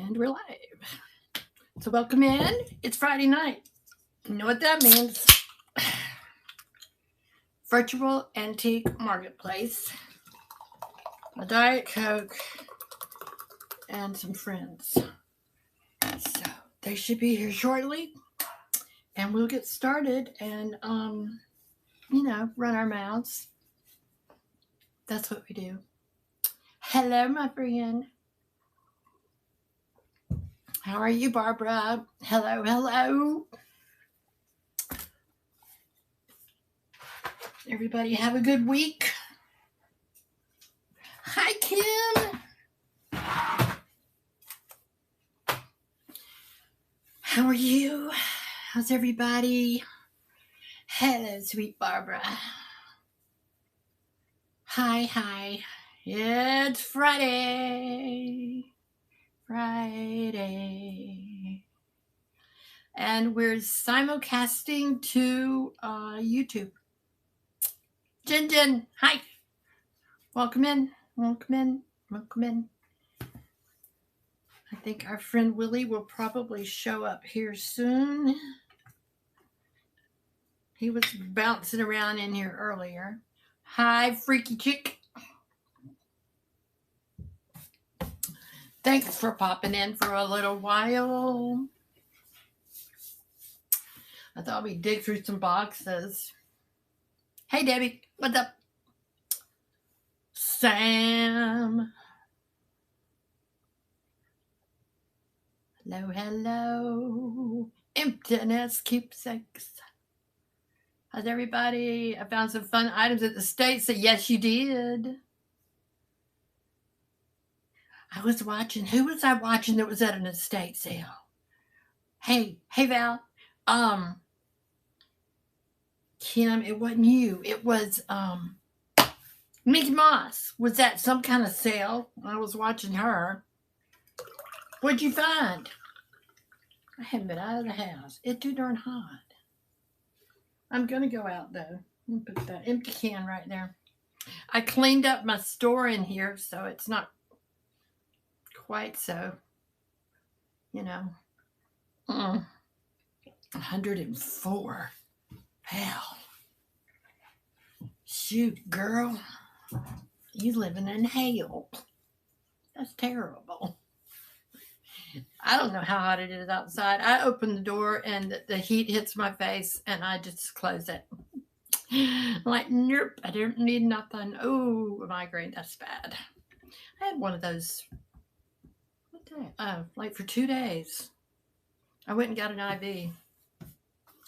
And we're live. So welcome in. It's Friday night. You know what that means. Virtual Antique Marketplace. A Diet Coke. And some friends. So they should be here shortly. And we'll get started and, run our mouths. That's what we do. Hello, my friend. How are you, Barbara? Hello, hello. Everybody have a good week. Hi, Kim. How are you? How's everybody? Hello, sweet Barbara. Hi. It's Friday. And we're simulcasting to YouTube. Jen, hi. Welcome in. I think our friend Willie will probably show up here soon. He was bouncing around in here earlier. Hi, freaky chick. Thanks for popping in for a little while. I thought we'd dig through some boxes. Hey, Debbie. What's up? Sam. Hello. Emptiness keepsakes. How's everybody? I found some fun items at the States. So yes, you did. I was watching. Who was I watching that was at an estate sale? Hey, Val. Kim, it wasn't you. It was Mickey Moss was at some kind of sale. I was watching her. What'd you find? I haven't been out of the house. It's too darn hot. I'm going to go out, though. I'm put that empty can right there. I cleaned up my store in here, so it's not quite so, 104. Hell. Shoot, girl. You living in hell. That's terrible. I don't know how hot it is outside. I open the door and the heat hits my face and I just close it. I'm like, nope, I don't need nothing. Oh, migraine, that's bad. I had one of those, what day? Like for 2 days. I went and got an IV.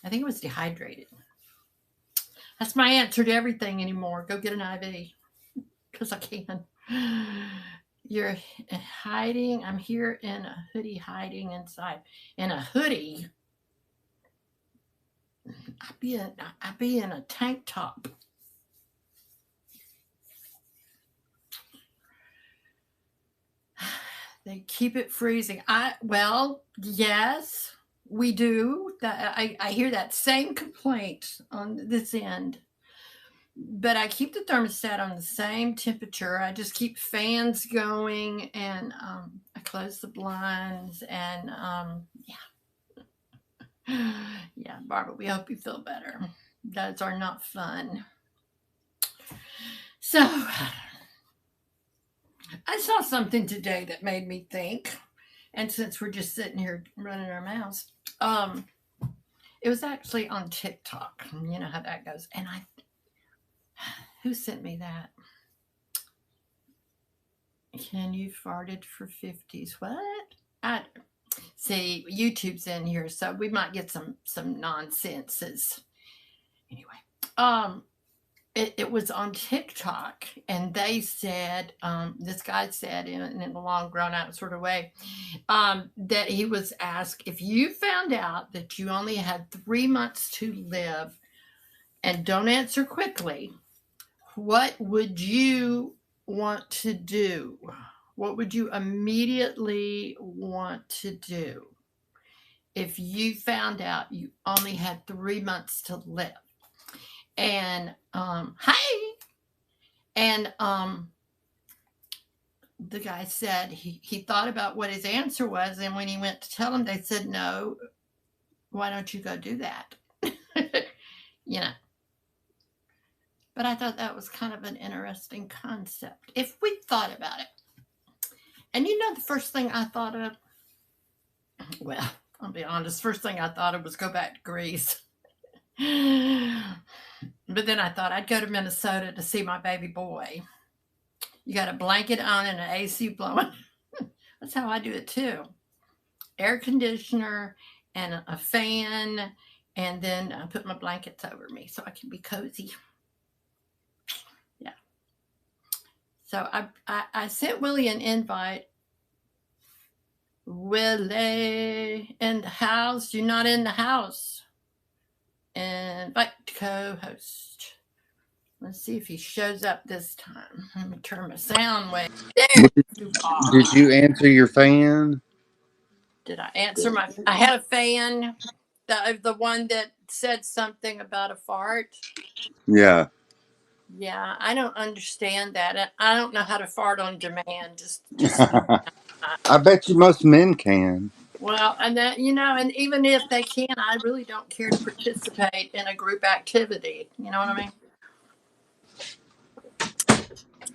I think it was dehydrated. That's my answer to everything anymore. Go get an IV. Because I can. You're hiding. I'm here in a hoodie hiding inside. In a hoodie? I'd be in a tank top. They keep it freezing. Well, yes, we do. I hear that same complaint on this end. But I keep the thermostat on the same temperature. I just keep fans going and I close the blinds and yeah, Barbara, we hope you feel better. Those are not fun. So I saw something today that made me think, and since we're just sitting here running our mouths, it was actually on TikTok. You know how that goes. And who sent me that? Can you farted for 50s? What? See, YouTube's in here, so we might get some nonsenses. Anyway, it was on TikTok, and they said, this guy said in a long, grown-out sort of way, that he was asked, if you found out that you only had 3 months to live, and don't answer quickly, what would you want to do? What would you immediately want to do if you found out you only had 3 months to live? And the guy said he thought about what his answer was, and when he went to tell them, they said, no, why don't you go do that? you know. But I thought that was kind of an interesting concept if we thought about it. And the first thing I thought of, well, I'll be honest, first thing I thought of was go back to Greece. But then I thought I'd go to Minnesota to see my baby boy. You got a blanket on and an AC blowing. That's how I do it too. Air conditioner and a fan, and then I put my blankets over me so I can be cozy. Yeah. So I sent Willie an invite. Willie in the house. You're not in the house. Invite to co-host. Let's see if he shows up this time. Let me turn my sound way. There you are. Did you answer your fan? Did I answer my? I had a fan, the one that said something about a fart. Yeah. Yeah, I don't understand that. I don't know how to fart on demand. Just. I bet you most men can. Well, and that and even if they can, I really don't care to participate in a group activity. You know what I mean?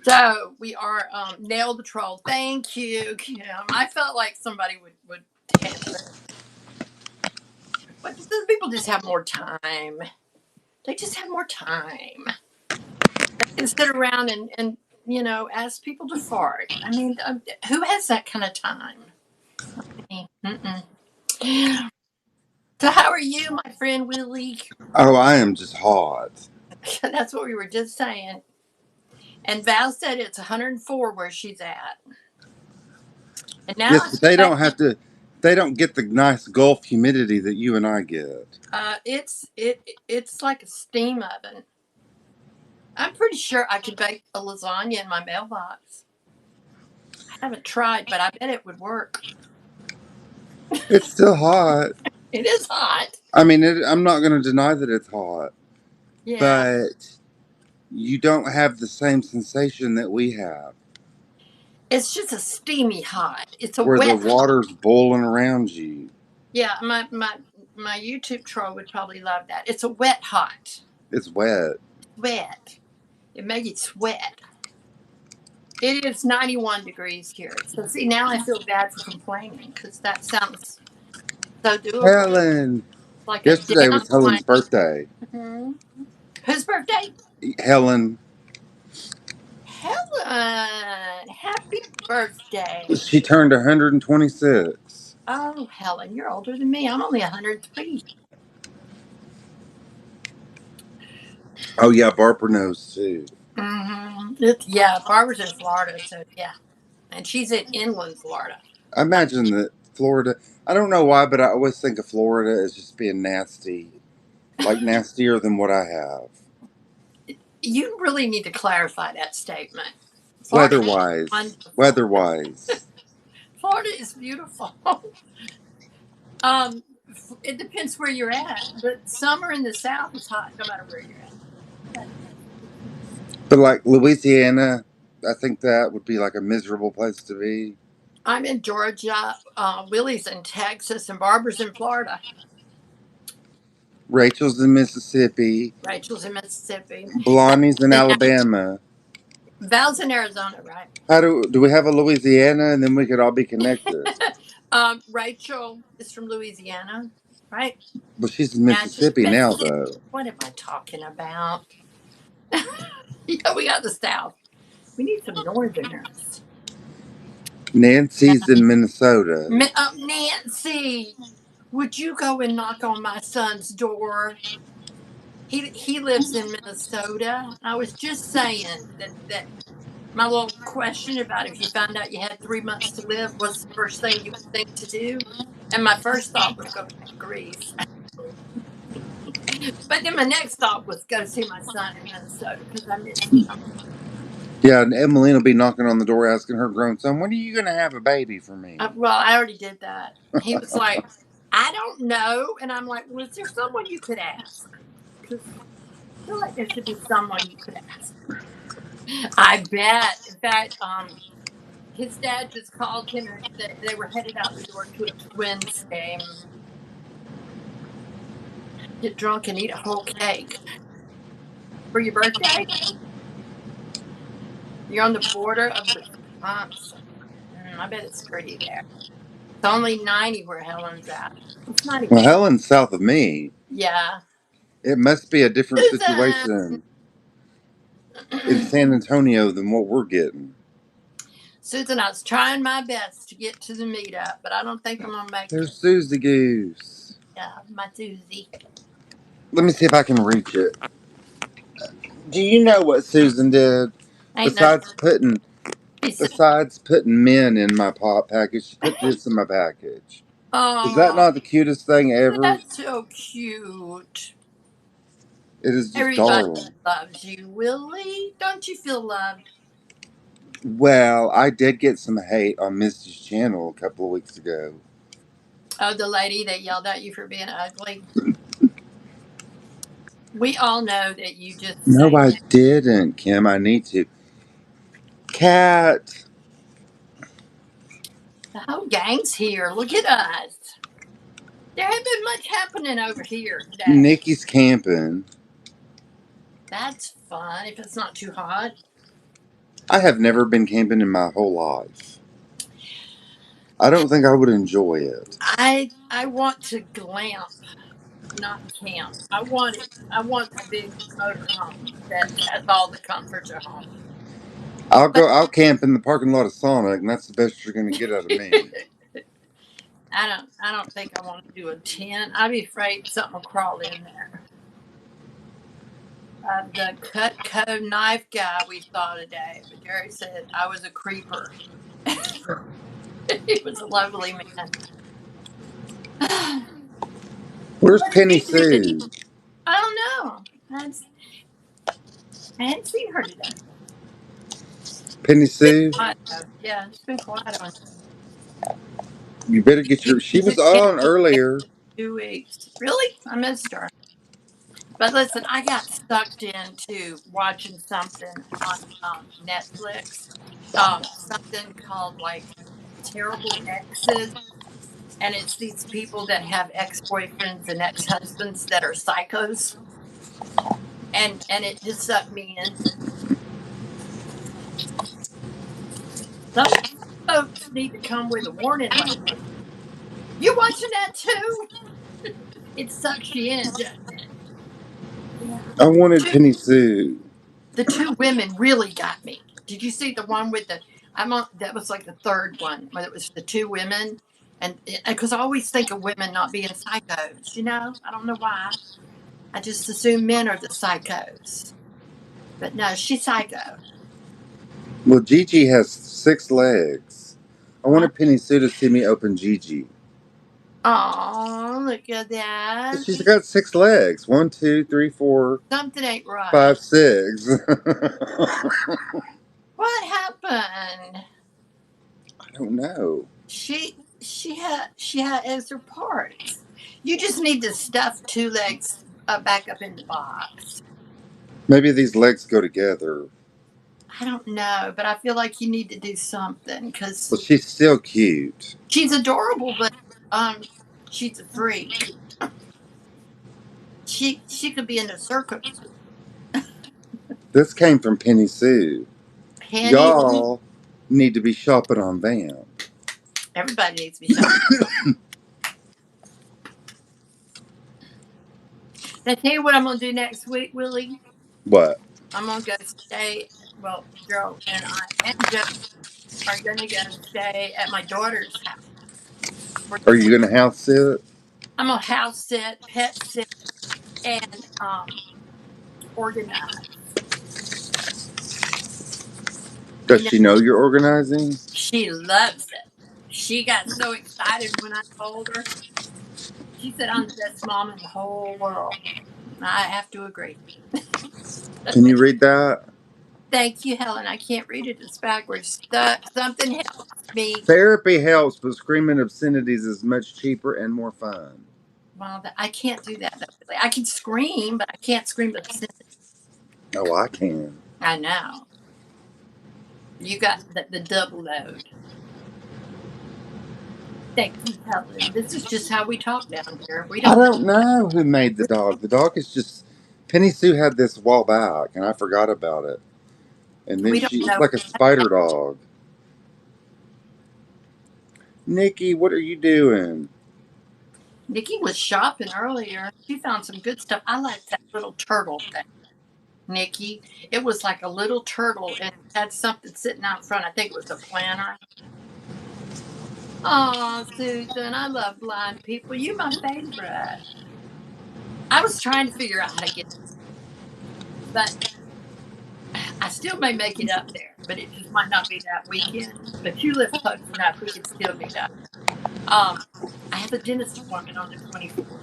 So we are Nail the Troll. Thank you, Kim. I felt like somebody would answer. But those people just have more time. They just have more time. They can sit around and ask people to fart. I mean, who has that kind of time? So how are you, my friend Willie? Oh, I am just hot. That's what we were just saying. And Val said it's 104 where she's at. And now Yes, but they don't have to. They don't get the nice Gulf humidity that you and I get. It's like a steam oven. I'm pretty sure I could bake a lasagna in my mailbox. I haven't tried, but I bet it would work. It's still hot. It is hot. I mean, I'm not going to deny that it's hot. Yeah. But you don't have the same sensation that we have. It's just a steamy hot. It's a where wet the water's boiling around you. Yeah, my YouTube troll would probably love that. It's a wet hot. It's wet. Wet. It makes you sweat. It is 91 degrees here. So see, now I feel bad for complaining because that sounds so doable. Helen. Like Yesterday was Helen's birthday. Mm-hmm. Whose birthday? Helen. Helen. Happy birthday. She turned 126. Oh, Helen, you're older than me. I'm only 103. Oh, yeah, Barbara knows too. Yeah, Barbara's in Florida, so yeah. And she's in inland Florida. I imagine that Florida, I don't know why, but I always think of Florida as just being nasty. Like nastier than what I have. You really need to clarify that statement. Weather-wise. Weather-wise. Florida is beautiful. It depends where you're at, but summer in the South is hot no matter where you're at. But like Louisiana, I think that would be like a miserable place to be. I'm in Georgia. Willie's in Texas, and Barbara's in Florida. Rachel's in Mississippi. Rachel's in Mississippi. Blondie's in Alabama. Val's in Arizona, right? How do we have a Louisiana, and then we could all be connected? Rachel is from Louisiana, right? Well, she's in Mississippi now, though. What am I talking about? Yeah, we got the South. We need some Northerners. Nancy's in Minnesota. Nancy, would you go and knock on my son's door? He lives in Minnesota. I was just saying that my little question about if you found out you had 3 months to live was the first thing you would think to do. And my first thought was go back to Greece. But then my next thought was go see my son in Minnesota because I miss him. Yeah, and Emmalene will be knocking on the door asking her grown son, when are you going to have a baby for me? Well, I already did that. He was like, I don't know. And I'm like, well, is there someone you could ask? Because I feel like there should be someone you could ask. I bet. In fact, his dad just called him and they were headed out the door to a Twins game. Get drunk and eat a whole cake for your birthday. You're on the border of Wisconsin. I bet it's pretty there. It's only 90 where Helen's at. It's not Well, even. Helen's south of me. Yeah. It must be a different Susan! situation in San Antonio than what we're getting. Susan, I was trying my best to get to the meetup, but I don't think I'm going to make it. There's Susie Goose. Yeah, my Susie. Let me see if I can reach it. Do you know what Susan did? Ain't no. Besides putting men in my pot package, she put this in my package. Is that Oh, not the cutest thing ever? that's so cute. It is just Everybody darling. loves you, Willie. Don't you feel loved? Well, I did get some hate on Misty's channel a couple of weeks ago. Oh, the lady that yelled at you for being ugly. We all know that you just No, say I didn't, Kim. I need to. Cat. the whole gang's here. Look at us. There hasn't been much happening over here today. Nikki's camping. That's fun if it's not too hot. I have never been camping in my whole life. I don't think I would enjoy it. I want to glamp, not camp. I want a big motorhome that has all the comforts of home. But I'll camp in the parking lot of Sonic, and that's the best you're gonna get out of me. I don't think I want to do a tent. I'd be afraid something will crawl in there. The Cutco knife guy we saw today, but Jerry said I was a creeper. He was a lovely man. Where's What Penny did you do? Sue? I don't know. I hadn't seen her today. Penny It's been Sue? quiet though. Yeah, it's been quiet on. You better get your. She She's a was on channel in earlier. 2 weeks. Really? I missed her. But listen, I got sucked into watching something on Netflix. Something called like Terrible Exes. And it's these people that have ex-boyfriends and ex-husbands that are psychos. And it just sucked me in. Some folks need to come with a warning label. You watching that too? It sucks you in, doesn't it? Yeah. I wanted Penny Sue. The two women really got me. Did you see the one with the? That was like the third one, where it was the two women, and because I always think of women not being psychos. I don't know why. I just assume men are the psychos, but no, she's psycho. Well, Gigi has 6 legs. I What? wanted Penny Sue to see me open Gigi. Oh, look at that. She's got 6 legs. 1, 2, 3, 4, Something ain't right. 5, 6. What happened? I don't know. She had extra parts. You just need to stuff 2 legs back up in the box. Maybe these legs go together. I don't know, but I feel like you need to do something because Well, she's still cute. she's adorable, but she's a freak. She could be in a circus. This came from Penny Sue. Penny, Y'all need to be shopping on Vamp. everybody needs to be shopping. Now, tell you what I'm gonna do next week, Willie. What? I'm gonna go stay. Well, Joe and I and Joe are gonna go stay at my daughter's house. Are you going to house sit? I'm gonna house sit, pet sit, and organize. Does she know you're organizing? She loves it. She got so excited when I told her. She said I'm the best mom in the whole world. I have to agree. Can you read that? Thank you, Helen. I can't read it. It's backwards. Something helps me. Therapy helps, but screaming obscenities is much cheaper and more fun. Well, I can't do that. I can scream, but I can't scream obscenity. Oh, I can. I know. You got the double load. Thank you, Helen. This is just how we talk down here. We I don't. don't know who made the dog. The dog is just Penny Sue had this a while back, and I forgot about it. And then We don't it's know. like a spider dog. Nikki, what are you doing? Nikki was shopping earlier. She found some good stuff. I like that little turtle thing, Nikki. It was like a little turtle and it had something sitting out front. I think it was a planner. Oh, Susan, I love blind people. You're my favorite. I was trying to figure out how to get, but I still may make it up there, but it just might not be that weekend. But you live close enough, we could still meet up. I have a dentist appointment on the 24th,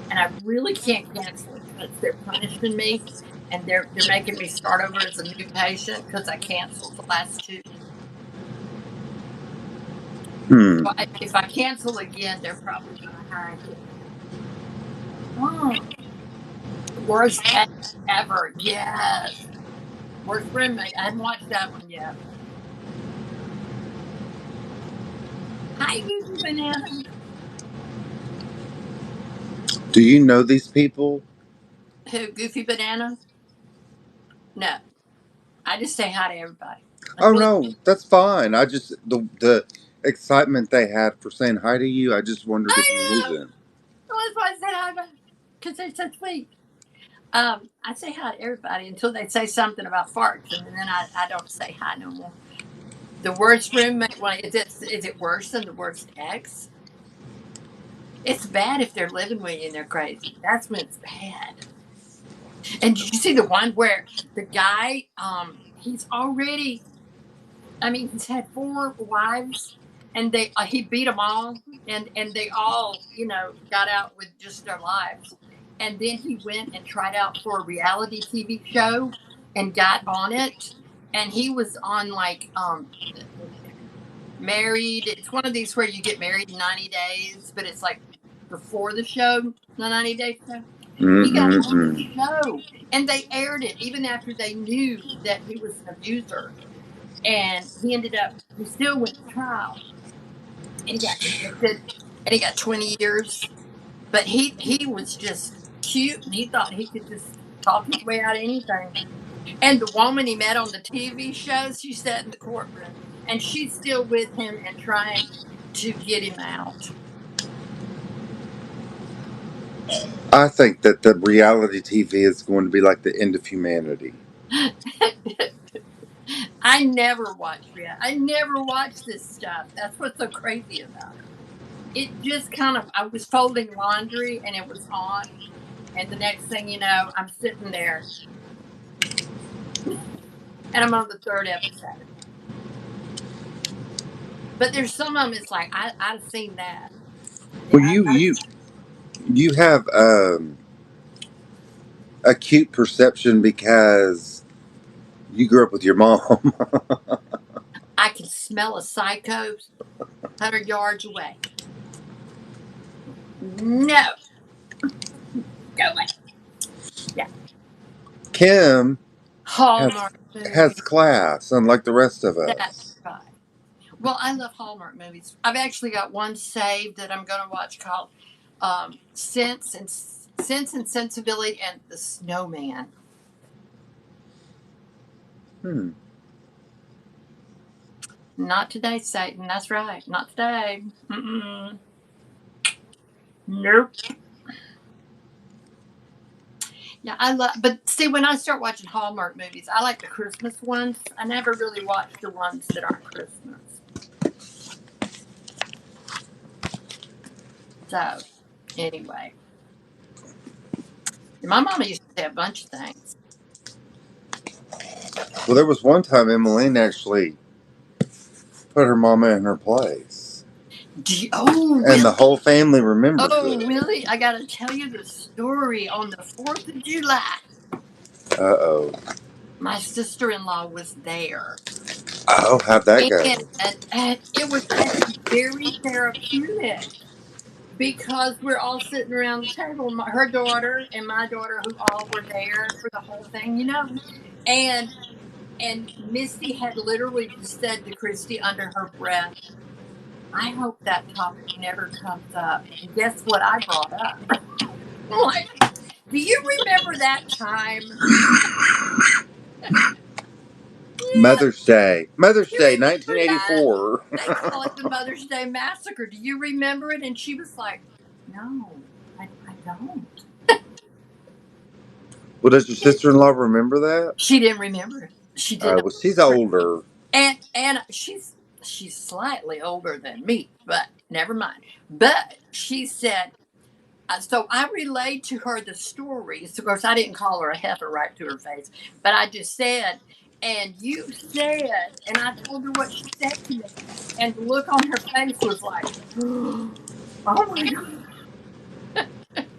and I really can't cancel it because they're punishing me, and they're making me start over as a new patient because I canceled the last two. Hmm. So if I cancel again, they're probably going to hire again. Oh, worst ex ever. Yes. Worst roommate. I hadn't watched that one yet. Hi, Goofy Banana. Do you know these people? Who? Goofy Banana? No. I just say hi to everybody. That's Oh what. no, that's fine. I just the excitement they had for saying hi to you. I just wondered if you knew I know. them. That's why I said hi because they're so sweet. I say hi to everybody until they say something about farts, and then I don't say hi no more. The worst roommate. Well, is it worse than the worst ex? It's bad if they're living with you and they're crazy. That's when it's bad. And did you see the one where the guy, he's already, I mean, he's had four wives, and he beat them all, and they all, got out with just their lives. And then he went and tried out for a reality TV show and got on it. And he was on like married. It's one of these where you get married in 90 days, but it's like before the show, the 90-day show. He got on the Mm-mm-mm. show and they aired it even after they knew that he was an abuser. And he still went to trial and he got convicted and he got 20 years. But he was just cute and he thought he could just talk his way out of anything. And the woman he met on the TV shows, she sat in the courtroom and she's still with him and trying to get him out. I think that the reality TV is going to be like the end of humanity. I never watch Rhea. I never watch this stuff. That's what's so crazy about it. It just I was folding laundry and it was on. And the next thing you know, I'm sitting there and I'm on the third episode. But there's some of them, it's like, I've seen that. Well, Yeah, you have acute perception because you grew up with your mom. I can smell a psycho 100 yards away. No, go away. Yeah. Kim has Hallmark movie. has class, unlike the rest of That's us. right. Well, I love Hallmark movies. I've actually got one saved that I'm going to watch called Sense and Sensibility and the Snowman. Hmm. Not today, Satan. That's right. Not today. Mm-mm. Nope. Yeah, but see, when I start watching Hallmark movies, I like the Christmas ones. I never really watch the ones that aren't Christmas. So, anyway, my mama used to say a bunch of things. Well, there was one time Emmalene actually put her mama in her place, Oh, and Willie. the whole family remembers Oh, it. Willie. I got to tell you the story on the 4th of July. Uh-oh. My sister in law was there. Oh, how'd that go? And it was actually very therapeutic because we're all sitting around the table, her daughter and my daughter, who all were there for the whole thing, And And Misty had literally just said to Christy under her breath, I hope that topic never comes up. And guess what I brought up? I'm like, do you remember that time? Yeah, Mother's Day. Mother's you Day, remember that? 1984. They call it the Mother's Day Massacre. Do you remember it? And she was like, no, I don't. Well, does your sister-in-law remember that? She didn't remember it. She did not. Well, she's older. And she's slightly older than me, but never mind. But she said, so I relayed to her the stories. Of course, I didn't call her a heifer right to her face, but I just said, and you said, and I told her what she said to me, and the look on her face was like, oh my god,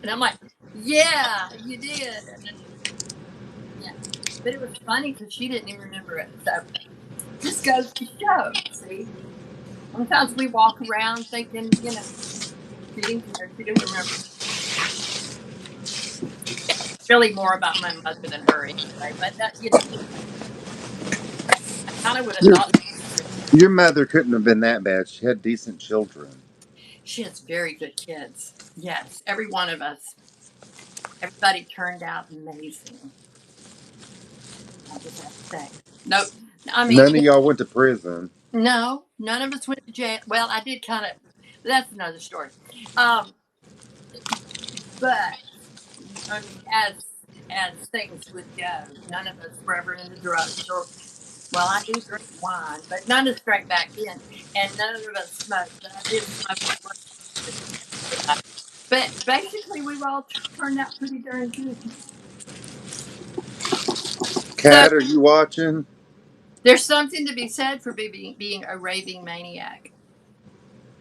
and I'm like, yeah, you did, and then, yeah, but it was funny because she didn't even remember it. So just goes to show, see. Sometimes we walk around thinking, she didn't care. She didn't remember. Really more about my mother than her anyway. But I kind of would have Your, thought your mother couldn't have been that bad. She had decent children. she has very good kids. Yes, every one of us. Everybody turned out amazing. I just have to say. No, I mean, None of y'all went to prison. no, none of us went to jail. Well, I did kind of. That's another story. Um, but I mean, as things would go, none of us were ever into drugs or. Well, I do drink wine, but none of us drank back then, and none of us smoked. But I did smoke. But basically, we've all turned out pretty darn good. So Kat, are you watching? there's something to be said for being a raving maniac.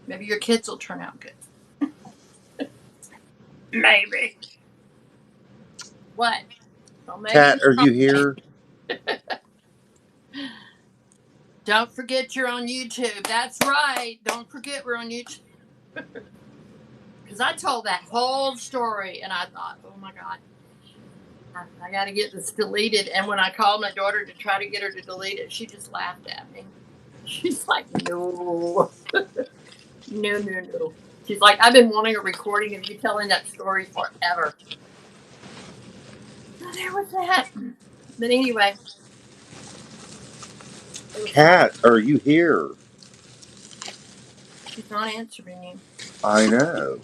Maybe your kids will turn out good. Maybe. What? Well, maybe. Kat, are you here? Don't forget you're on YouTube. That's right. Don't forget we're on YouTube. Because I told that whole story and I thought, oh my God, I got to get this deleted. And when I called my daughter to try to get her to delete it, she just laughed at me. She's like, no. No. She's like, I've been wanting a recording of you telling that story forever. So there was that. But anyway. Kat, are you here? She's not answering you. I know.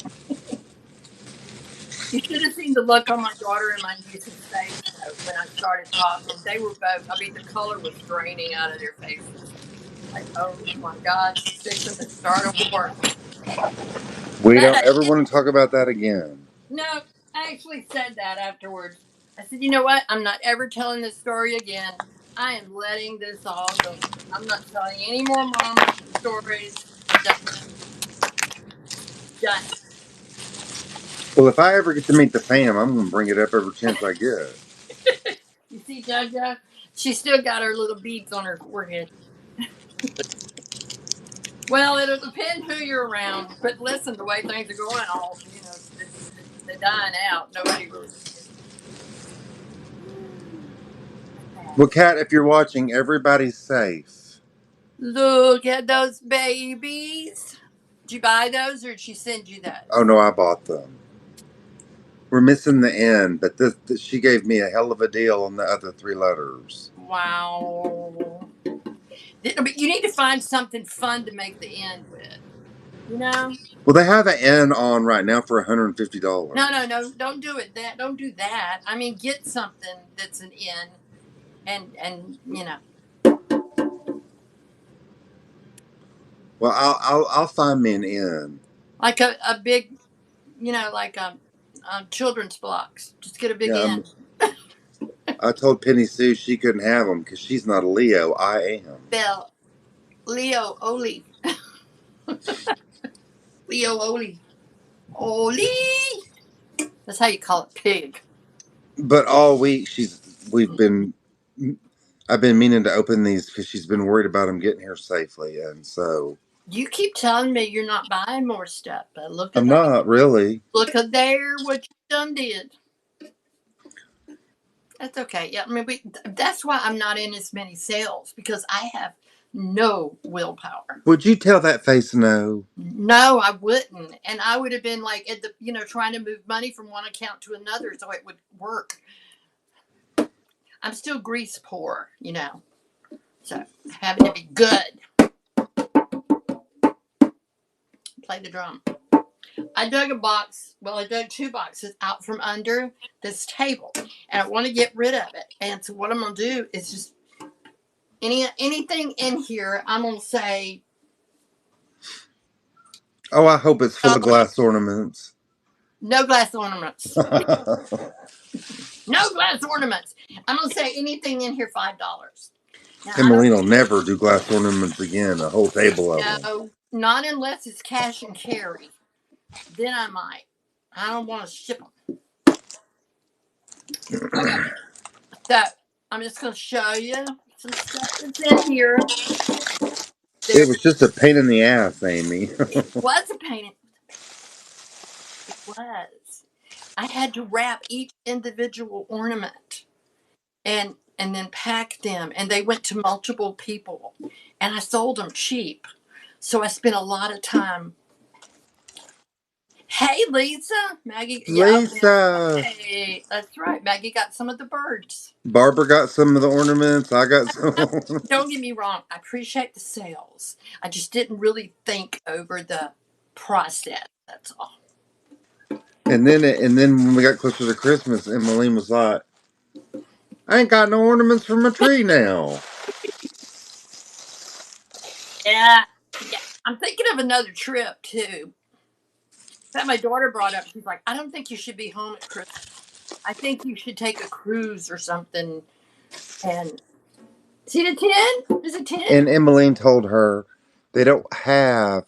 You should have seen the look on my daughter and my niece's face though, when I started talking. They were both, I mean, the color was draining out of their faces. Like, oh my God, she's fixing to start a war. We But don't I ever did. want to talk about that again. No, I actually said that afterwards. I said, you know what? I'm not ever telling this story again. I am letting this all go. I'm not telling any more mom stories. Done. Done. Well, if I ever get to meet the fam, I'm going to bring it up every chance I get. You see, JoJo? She still got her little beads on her forehead. Well, it'll depend who you're around. But listen, the way things are going, they're dying out. Nobody really. Well, Kat, if you're watching, everybody's safe. Look at those babies. Did you buy those or did she send you Oh, those? no, I bought them. We're missing the N, but she gave me a hell of a deal on the other three letters. Wow. But you need to find something fun to make the end with. You know? Well, they have an N on right now for $150. No. Don't do it. Don't do that. I mean, get something that's an N, and Well, I'll find me an N. like a big, like children's blocks. Just get a big Yeah, N. I told Penny Sue she couldn't have them because she's not a Leo. I am. Bell, Leo, Oli, Leo, Oli. That's how you call it, pig. But all week I've been meaning to open these because she's been worried about them getting here safely, and so You keep telling me you're not buying more stuff, but look at I'm that. not really. Look at there what you done did. That's okay. Yeah, I mean, that's why I'm not in as many sales because I have no willpower. Would you tell that face no? No, I wouldn't, and I would have been like at the trying to move money from one account to another so it would work. I'm still grease poor, so having to be good. Play the drum. I dug a box. Well, I dug 2 boxes out from under this table, and I want to get rid of it. And so what I'm gonna do is just anything in here. I'm gonna say, Oh, I hope it's full of glass ornaments. no glass ornaments. No glass ornaments. I'm gonna say anything in here $5. Now Emmalene will never do glass ornaments again. A whole table of them. No, not unless it's cash and carry. Then I might. I don't want to ship them. Okay. So I'm just going to show you some stuff that's in here. It was just a pain in the ass, Amy. It was a pain. It was. I had to wrap each individual ornament and then pack them, and they went to multiple people, and I sold them cheap. So I spent a lot of time. Hey, Lisa. Maggie. Lisa. Hey, that's right. Maggie got some of the birds. Barbara got some of the ornaments. I got some. Don't get me wrong. I appreciate the sales. I just didn't really think over the process. That's all. And then when we got closer to Christmas, Emmalene was like, I ain't got no ornaments for my tree now. Yeah. I'm thinking of another trip, too. That my daughter brought up. She's like, I don't think you should be home at Christmas. I think you should take a cruise or something. And see the 10? Is it 10? And Emmalene told her they don't have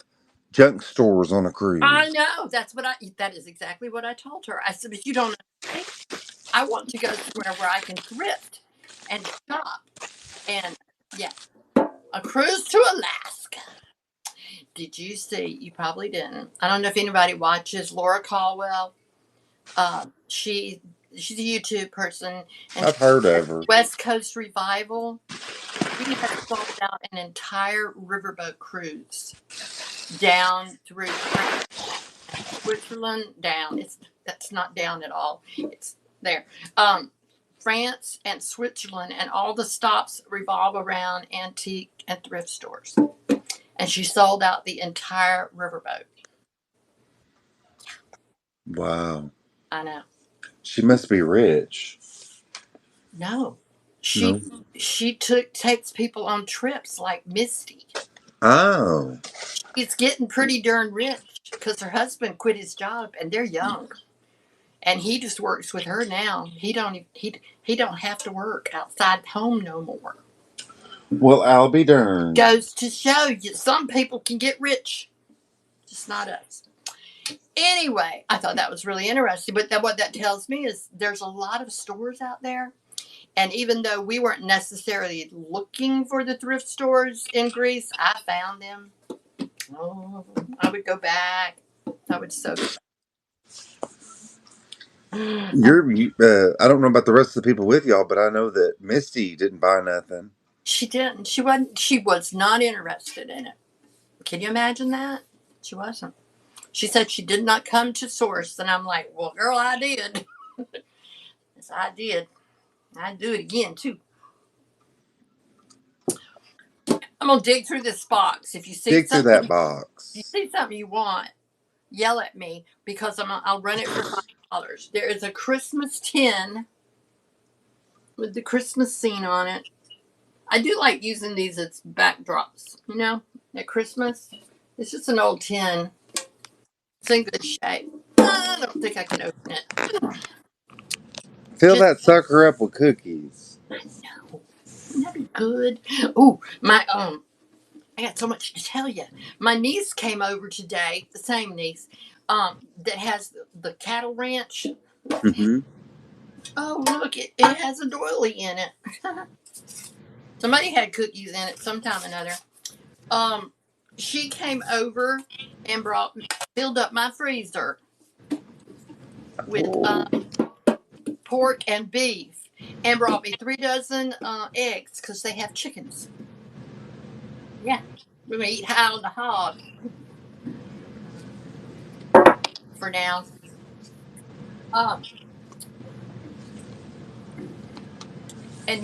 junk stores on a cruise. I know. That is exactly what I told her. I said, but you don't understand. I want to go somewhere where I can thrift and shop. And yeah, a cruise to Alaska. Did you see? You probably didn't. I don't know if anybody watches Laura Caldwell. She's a YouTube person. And I've heard of her. West Coast Revival. She has sold out an entire riverboat cruise down through Switzerland. That's not down at all. It's there. France and Switzerland, and all the stops revolve around antique and thrift stores. And she sold out the entire riverboat. Wow. I know. She must be rich. No. She takes people on trips like Misty. Oh. She's getting pretty darn rich because her husband quit his job and they're young. And he just works with her now. He don't have to work outside home no more. Well, I'll be darned. Goes to show you, some people can get rich, just not us. Anyway, I thought that was really interesting. But what that tells me is there's a lot of stores out there. And even though we weren't necessarily looking for the thrift stores in Greece, I found them. Oh, I would go back. I would so go back. I don't know about the rest of the people with y'all, but I know that Misty didn't buy nothing. She didn't. She wasn't. She was not interested in it. Can you imagine that? She wasn't. She said she did not come to Source, and I'm like, well, girl, I did. Yes, I did. I'd do it again too. I'm gonna dig through this box. If you see dig through that box, you see something you want, yell at me because I'll run it for $5. There is a Christmas tin with the Christmas scene on it. I do like using these as backdrops, at Christmas. It's just an old tin. It's in good shape. I don't think I can open it. Fill that sucker up with cookies. I know. Wouldn't that be good? Oh, I got so much to tell you. My niece came over today, the same niece, that has the cattle ranch. Mm-hmm. Oh, look, it has a doily in it. Somebody had cookies in it sometime or another. She came over and filled up my freezer with pork and beef. and brought me 3 dozen eggs because they have chickens. Yeah, we're gonna eat high on the hog for now. Um, and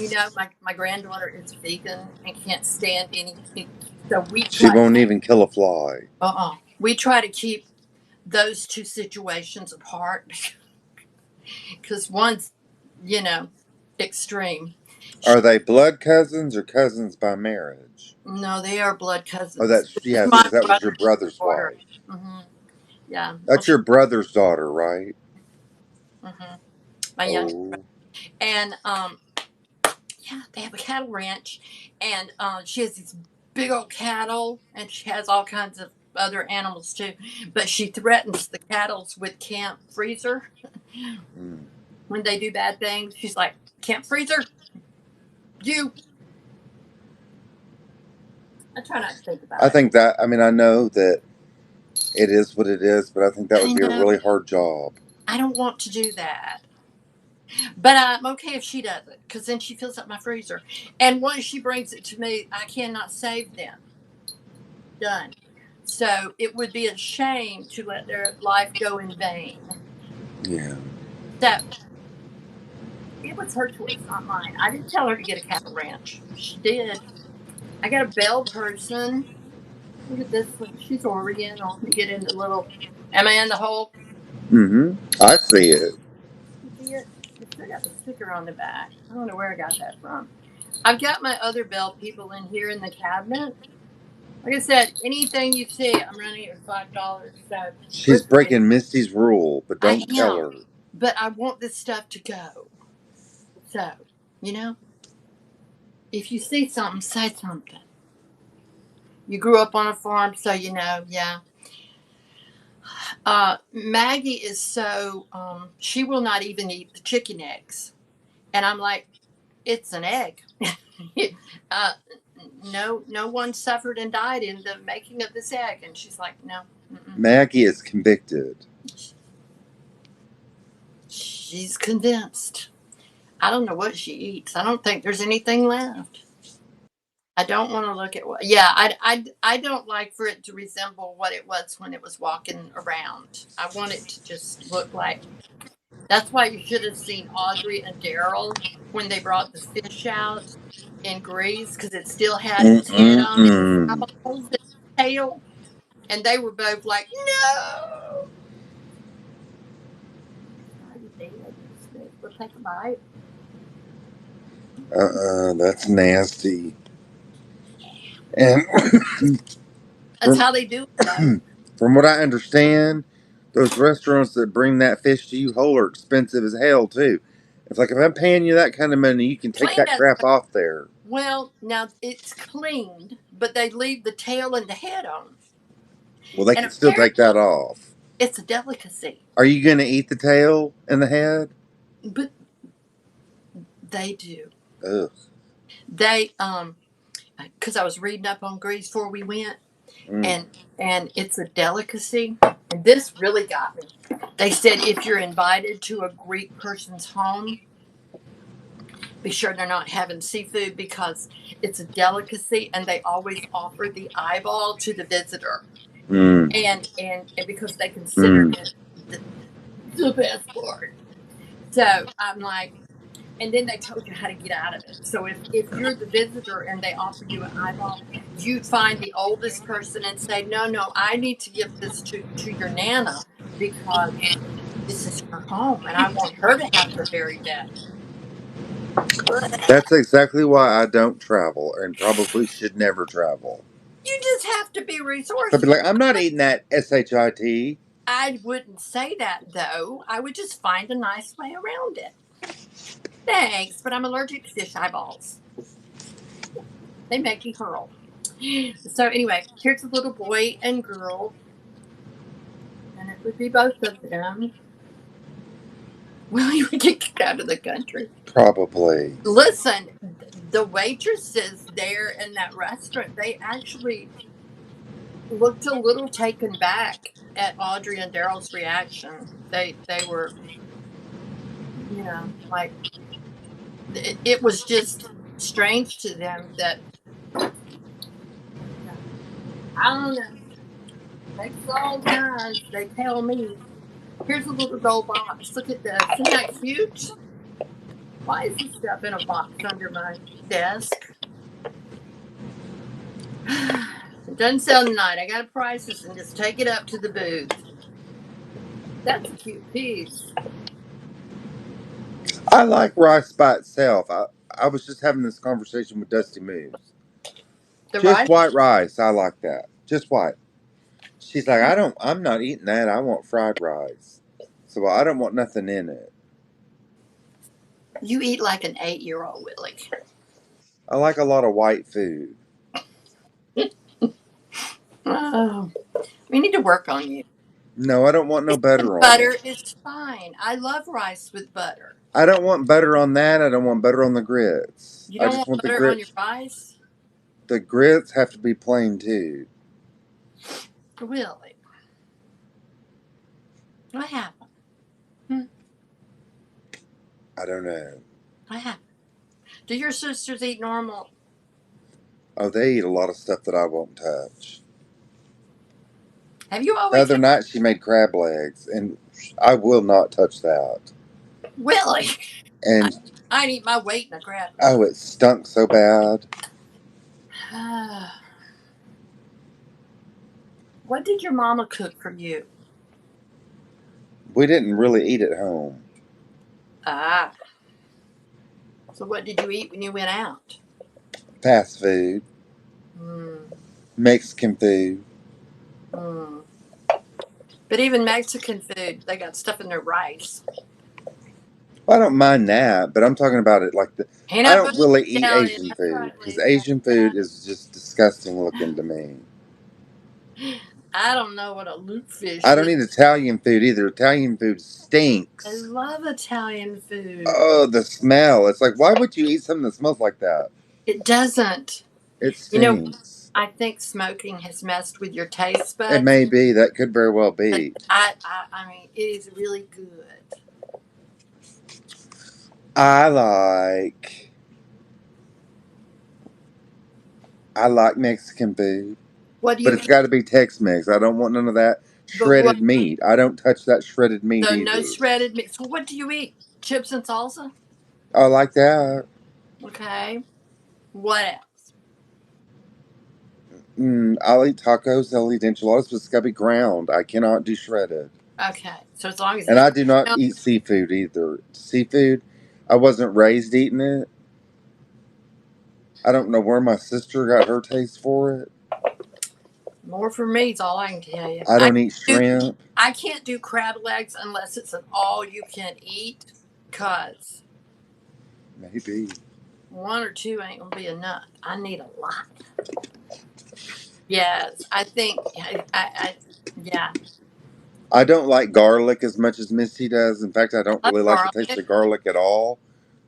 my granddaughter is vegan and can't stand anything, so She won't even kill a fly. we try to keep those two situations apart because one's, you know, extreme. Are they blood cousins or cousins by marriage? No, they are blood Oh, cousins. that's This is yes, my because that was your brother's brother's daughter. wife. Hmm. Yeah. Well, That's your brother's daughter, right? my young Oh. and yeah, they have a cattle ranch, and she has these big old cattle, and she has all kinds of other animals too. But she threatens the cattle with Camp Freezer when they do bad things. She's like, Camp Freezer, you. I try not to think about I it. think that, I mean, I know that it is what it is, but I think that I would be a know. really hard job. I don't want to do that. But I'm okay if she does it, because then she fills up my freezer. And once she brings it to me, I cannot save them. Done. So it would be a shame to let their life go in vain. Yeah. So it was her choice, not mine. I didn't tell her to get a cattle ranch. She did. I got a bell person. Look at this one. She's oriental. You get in the little. Am I in the hole? Mm-hmm. I see it. You see it? It's still got the sticker on the back. I don't know where I got that from. I've got my other bell people in here in the cabinet. Like I said, anything you see, I'm running it for $5. So She's listen, breaking Misty's rule, but I don't tell am, her. but I want this stuff to go. So, you know, if you see something, say something. You grew up on a farm, so you know, yeah. Maggie is so, she will not even eat the chicken eggs. And I'm like, it's an egg. uh, no one suffered and died in the making of this egg. And she's like, no. Maggie is convicted. She's convinced. I don't know what she eats. I don't think there's anything left. I don't want to look at what. Yeah, I don't like for it to resemble what it was when it was walking around. I want it to just look like. That's why you should have seen Audrey and Daryl when they brought the fish out in Greece, because it still had its head on its Mm-mm-mm. eyeballs and its tail, and they were both like, "No." We'll take a bite. That's nasty. And That's how they do it, though. from what I understand, those restaurants that bring that fish to you whole are expensive as hell too. It's like if I'm paying you that kind of money, you can take Clean that that. crap off there. Well, now it's cleaned, but they leave the tail and the head on. Well, they And can still take that apparently, off. it's a delicacy. Are you going to eat the tail and the head? But they do. Ugh. They because I was reading up on Greece before we went, Mm. and it's a delicacy. And this really got me. They said if you're invited to a Greek person's home, be sure they're not having seafood because it's a delicacy, and they always offer the eyeball to the visitor, Mm. and because they consider Mm. it the best part. So I'm like, and then they told you how to get out of it. So if you're the visitor and they offer you an eyeball, you find the oldest person and say, no, I need to give this to your nana because this is her home and I want her to have the very best. That's exactly why I don't travel and probably should never travel. You just have to be I'd be resourceful. like, I'm not eating that shit. I wouldn't say that though. I would just find a nice way around it. Thanks, but I'm allergic to fish eyeballs. They make me hurl. So anyway, here's a little boy and girl, and it would be both of them. Will you get kicked out of the country? Probably. Listen, the waitresses there in that restaurant, they actually looked a little taken back at Audrey and Daryl's reaction. They were, like, it was just strange to them that, I don't know, makes all kinds. They tell me, here's a little gold box. Look at this. Isn't that cute? Why is this stuff in a box under my desk? It doesn't sell tonight. I got to price this and just take it up to the booth. That's a cute piece. I like rice by itself. I was just having this conversation with Dusty Moves. The Just rice. white rice. I like that. Just white. She's like, I'm not eating that. I want fried rice. So I don't want nothing in it. You eat like an 8-year-old, Willie. I like a lot of white food. Oh, we need to work on you. No, I don't want no butter on Butter it. is fine. I love rice with butter. I don't want butter on that. I don't want butter on the grits. You I don't just want want the butter on your grits. rice? The grits have to be plain too. Willie, what happened? I don't know. What happened? Do your sisters eat normal? Oh, they eat a lot of stuff that I won't touch. Have you The always other had night she made crab legs, and I will not touch that. Willie? And I'd eat my weight in a crab leg. oh, it stunk so bad. What did your mama cook for you? We didn't really eat at home. Ah. So what did you eat when you went out? Fast food, Mexican food. But even Mexican food, they got stuff in their rice. Well, I don't mind that, but I'm talking about it like I don't really eat Asian food because Asian food is just disgusting looking to me. I don't know what a lutefisk I don't is. eat Italian food either. Italian food stinks. I love Italian food. Oh, the smell. It's like, why would you eat something that smells like that? It doesn't. It stinks. You know, I think smoking has messed with your taste buds. It may be. That could very well be. I mean, it is really good. I like Mexican food. What do you But it's got to be Tex-Mex. I don't want none of that shredded meat. I don't touch that shredded meat so either. No shredded meat. So what do you eat? Chips and salsa? I like that. Okay. What else? I'll eat tacos. I'll eat enchiladas, but it's got to be ground. I cannot do shredded. Okay. So as long as and I do not eat seafood either. Seafood, I wasn't raised eating it. I don't know where my sister got her taste for it. More for me is all I can tell you. I don't eat shrimp. I can't do crab legs unless it's an all-you-can-eat, because Maybe 1 or 2 ain't gonna be enough. I need a lot. Yes, I think. Yeah. I don't like garlic as much as Misty does. In fact, I don't really like the taste of garlic at all.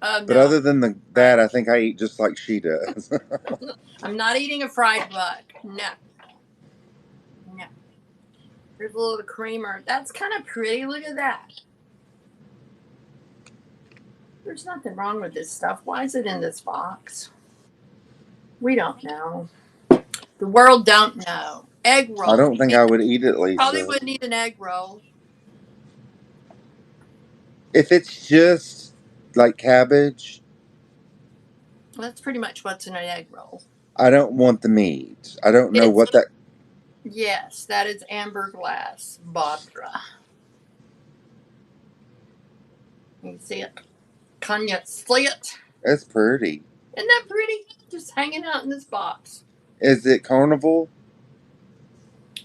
No. But other than that, I think I eat just like she does. I'm not eating a fried bug. No. No. There's a little creamer. That's kind of pretty. Look at that. There's nothing wrong with this stuff. Why is it in this box? We don't know. The world don't know. Egg roll. I don't think I would eat it, Lisa. Probably wouldn't eat an egg roll. If it's just like cabbage. That's pretty much what's in an egg roll. I don't want the meat. I don't know what that... Yes, that is amber glass Bodra. You can see it. Can you see it? That's pretty. Isn't that pretty? Just hanging out in this box. Is it carnival?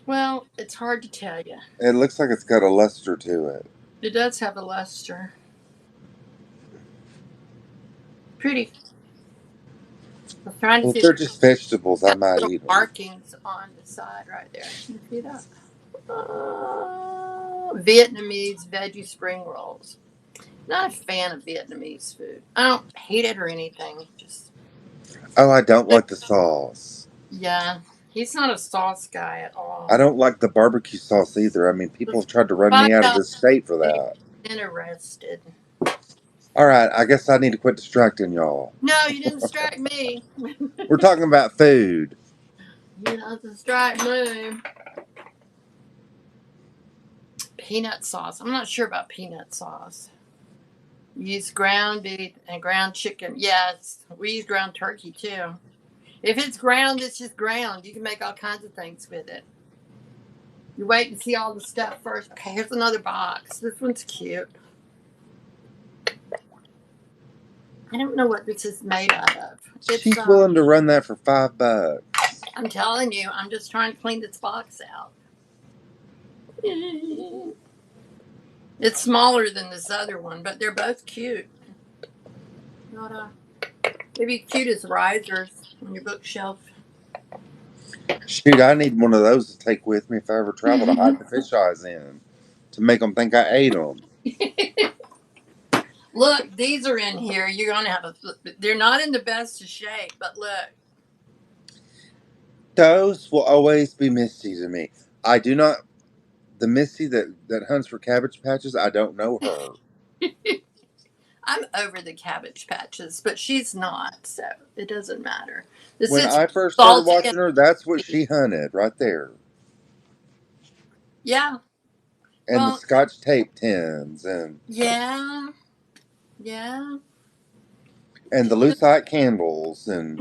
Well, it's hard to tell you. It looks like it's got a luster to it. It does have a luster. Pretty. I was trying to see. If they're just vegetables, I might eat them. Markings on the side right there. You see that? Vietnamese veggie spring rolls. Not a fan of Vietnamese food. I don't hate it or anything. Just. Oh, I don't like the sauce. Yeah, he's not a sauce guy at all. I don't like the barbecue sauce either. I mean, people have tried to run me out of the state for that. Interested. All right, I guess I need to quit distracting y'all. No, you didn't distract me. We're talking about food. You don't distract me. Peanut sauce. I'm not sure about peanut sauce. Use ground beef and ground chicken. Yes, we use ground turkey too. If it's ground, it's just ground. You can make all kinds of things with it. You wait and see all the stuff first. Okay, here's another box. This one's cute. I don't know what this is made out of. She's willing to run that for $5. I'm telling you, I'm just trying to clean this box out. It's smaller than this other one, but they're both cute. Maybe cute as risers on your bookshelf. Shoot, I need one of those to take with me if I ever travel to hide the fish eyes in, to make them think I ate them. Look, these are in here. You're gonna have they're not in the best of shape, but look. Those will always be Misty to me. I do not. The Misty that hunts for Cabbage Patches, I don't know her. I'm over the Cabbage Patches, but she's not, so it doesn't matter. This When is I first started watching her, that's what she hunted right there. Yeah. And the Scotch tape tins and yeah. And the lucite candles and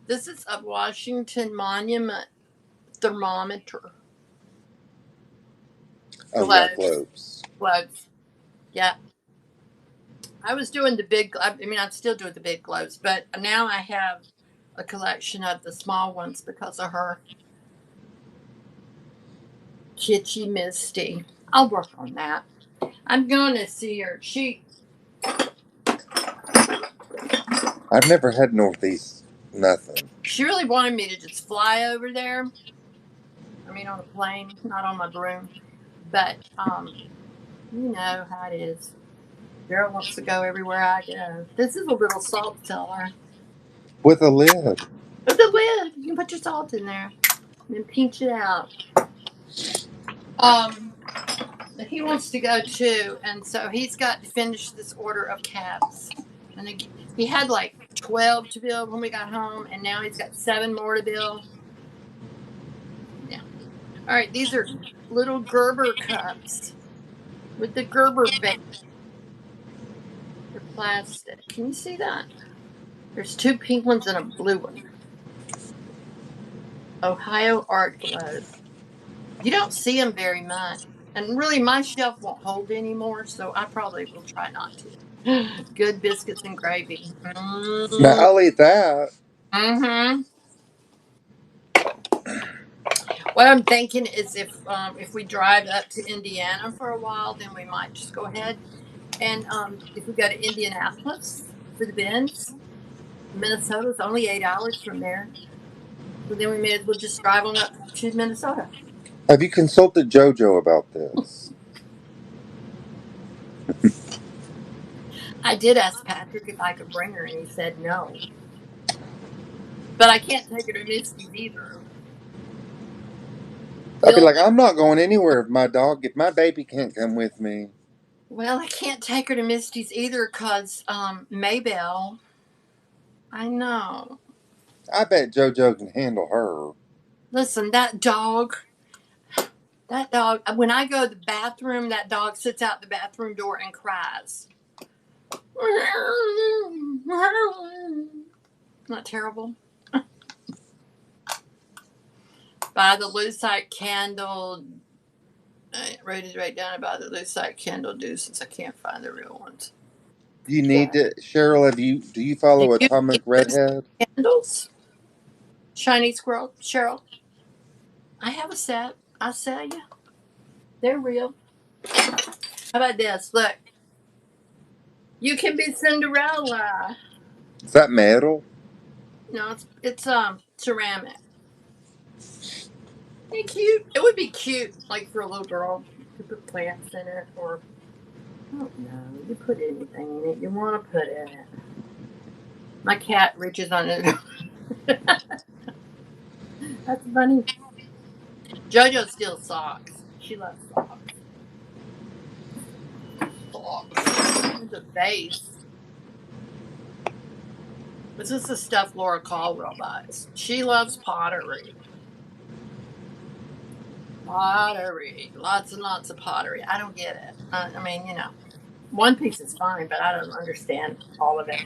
This is a Washington Monument thermometer. oh yeah, globes. Globes. Yeah. I was doing the big. I mean, I'm still doing the big globes, but now I have a collection of the small ones because of her. Kitschy Misty. I'll work on that. I'm going to see her. I've never had Northeast nothing. She really wanted me to just fly over there. I mean, on a plane, not on my broom. But you know how it is. Girl wants to go everywhere I go. This is a little salt cellar. With a lid. With a lid. You can put your salt in there. And then pinch it out. He wants to go too, and so he's got to finish this order of cabs. And he had like 12 to build when we got home, and now he's got 7 more to build. Yeah. All right, these are little Gerber cups with the Gerber base. They're plastic. Can you see that? There's 2 pink ones and a blue one. Ohio art globe. You don't see them very much. And really, my shelf won't hold anymore, so I probably will try not to. Good biscuits and gravy. Now, I'll eat that. Mm-hmm. What I'm thinking is if we drive up to Indiana for a while, then we might just go ahead. And if we go to Indianapolis for the bins, Minnesota's only 8 hours from there. So then we may as well just drive on up to Minnesota. Have you consulted JoJo about this? I did ask Patrick if I could bring her, and he said no. But I can't take her to Misty's either. I'd be like, I'm not going anywhere if my baby can't come with me. Well, I can't take her to Misty's either because Maybelle. I know. I bet JoJo can handle her. Listen, that dog, when I go to the bathroom, that dog sits out the bathroom door and cries. Not terrible. Buy the lucite candle. I wrote it right down about the lucite candle deuces. I can't find the real ones. You need to, Cheryl. Do you follow Atomic Redhead? Candles? Shiny Squirrel, Cheryl. I have a set. I'll sell you. They're real. How about this? Look. You can be Cinderella. Is that metal? No, it's ceramic. Ain't cute? It would be cute, like for a little girl. You put plants in it, or I don't know. You put anything in it you want to put in it. My cat reaches on it. That's funny. JoJo steals socks. She loves socks. The vase. This is the stuff Laura Caldwell buys. She loves pottery. Pottery. Lots and lots of pottery. I don't get it. I mean, you know, one piece is fine, but I don't understand all of it.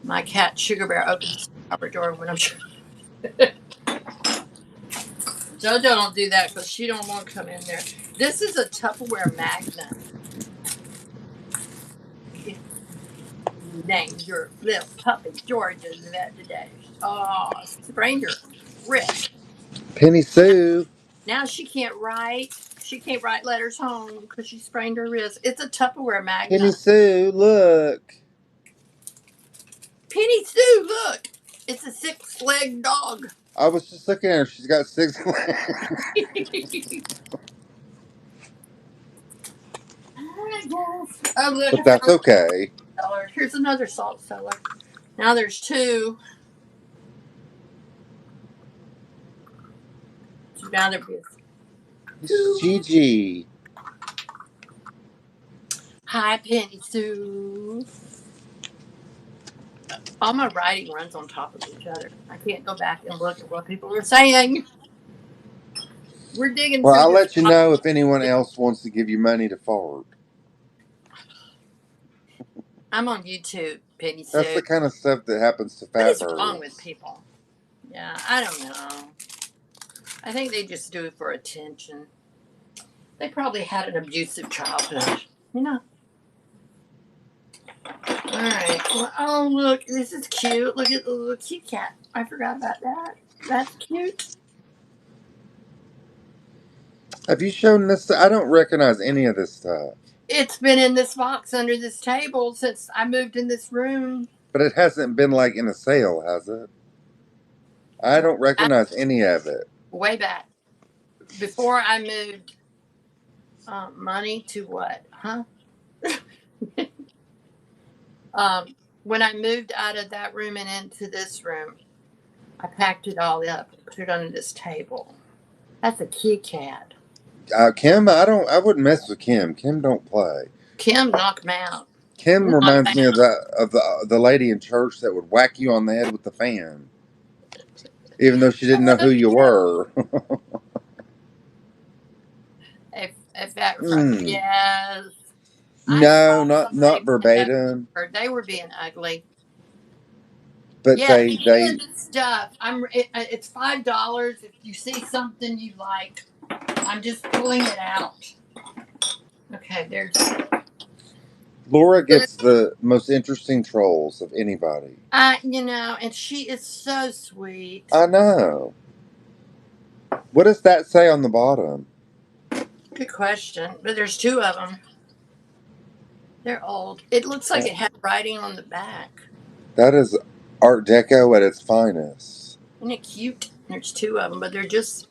My cat Sugar Bear opens the shower door when I'm JoJo don't do that because she don't want to come in there. This is a Tupperware magnet. Name your little puppy George's vet today. Oh, sprained her wrist. Penny Sue. Now she can't write. She can't write letters home because she sprained her wrist. It's a Tupperware Penny magnet. Sue, look. Penny Sue, look. It's a 6-legged dog. I was just looking at her. She's got 6 legs. Oh, look. But that's okay. Here's another salt cellar. Now there's 2. Now there's Gigi. Hi, Penny Sue. All my writing runs on top of each other. I can't go back and look at what people are saying. We're digging Well, through I'll this. let you know if anyone else wants to give you money to fart. I'm on YouTube, Penny Sue. That's the kind of stuff that happens to fat What is birds. wrong with people? Yeah, I don't know. I think they just do it for attention. They probably had an abusive childhood, you know. All right. Well, oh, look, this is cute. Look at the little cute cat. I forgot about that. That's cute. Have you shown this? I don't recognize any of this stuff. It's been in this box under this table since I moved in this room. But it hasn't been like in a sale, has it? I don't recognize any of it. Way back. Before I moved money to what? Huh? When I moved out of that room and into this room, I packed it all up and put it under this table. That's a kitty cat. Kim, I wouldn't mess with Kim. Kim don't play. Kim knocked him out. Kim reminds me of the lady in church that would whack you on the head with the fan, even though she didn't know who you were. If that yes. No, not verbatim. They were being ugly. But yeah, they stuff. It's $5 if you see something you like. I'm just pulling it out. Okay, there's. Laura gets the most interesting trolls of anybody. You know, and she is so sweet. I know. What does that say on the bottom? Good question. But there's 2 of them. They're old. It looks like it had writing on the back. That is Art Deco at its finest. Isn't it cute? There's 2 of them, but they're just.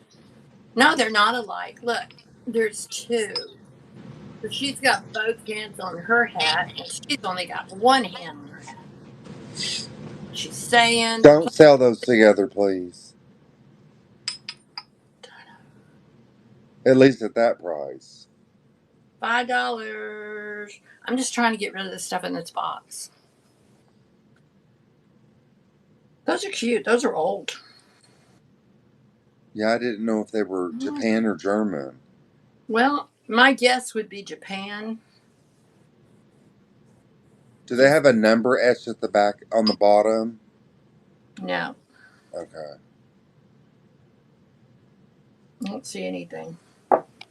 No, they're not alike. Look, there's 2. So she's got both hands on her hat, and she's only got one hand on her hat. She's saying... Don't sell those together, please. At least at that price. $5. I'm just trying to get rid of the stuff in this box. Those are cute. Those are old. Yeah, I didn't know if they were Japan or German. Well, my guess would be Japan. Do they have a number etched at the back on the bottom? No. Okay. I don't see anything.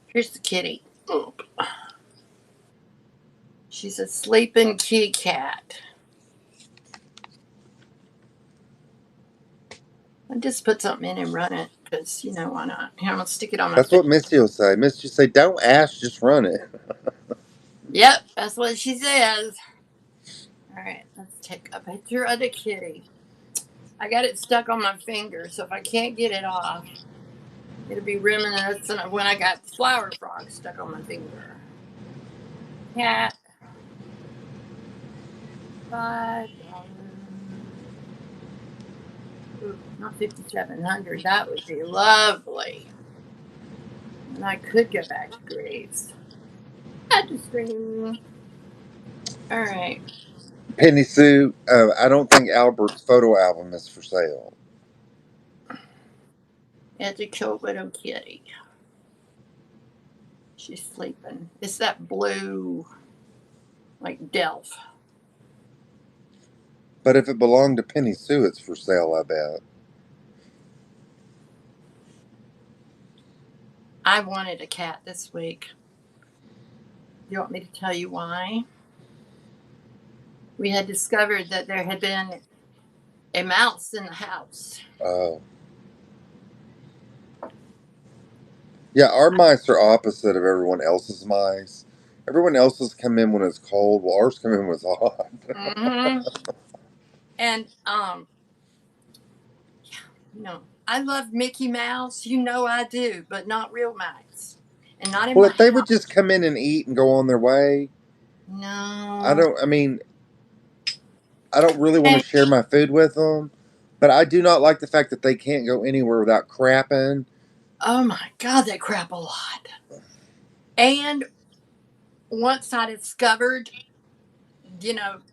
Here's the kitty. She's a sleeping kitty cat. I just put something in and run it because, you know, why not? Here, I'm going to stick it on my That's what Misty will say. Misty will say, don't ask, just run it. Yep, that's what she says. All right, let's take a picture of the kitty. I got it stuck on my finger, so if I can't get it off, it'll be reminiscent of when I got flower frogs stuck on my finger. Cat. $5. Ooh, not $5,700. That would be lovely. And I could go back to Graves. At the stream. All right. Penny Sue, I don't think Albert's photo album is for sale. It's a cute little kitty. She's sleeping. It's that blue, like Delph. But if it belonged to Penny Sue, it's for sale, I bet. I wanted a cat this week. You want me to tell you why? We had discovered that there had been a mouse in the house. Oh. Yeah, our mice are opposite of everyone else's mice. Everyone else's come in when it's cold, while ours come in when it's hot. Mm-hmm. And no, I love Mickey Mouse. You know I do, but not real mice, and not in Well, my if they would house. just come in and eat and go on their way, No. I mean, I don't really want to And share my food with them, but I do not like the fact that they can't go anywhere without crapping. oh my God, they crap a lot. And once I discovered,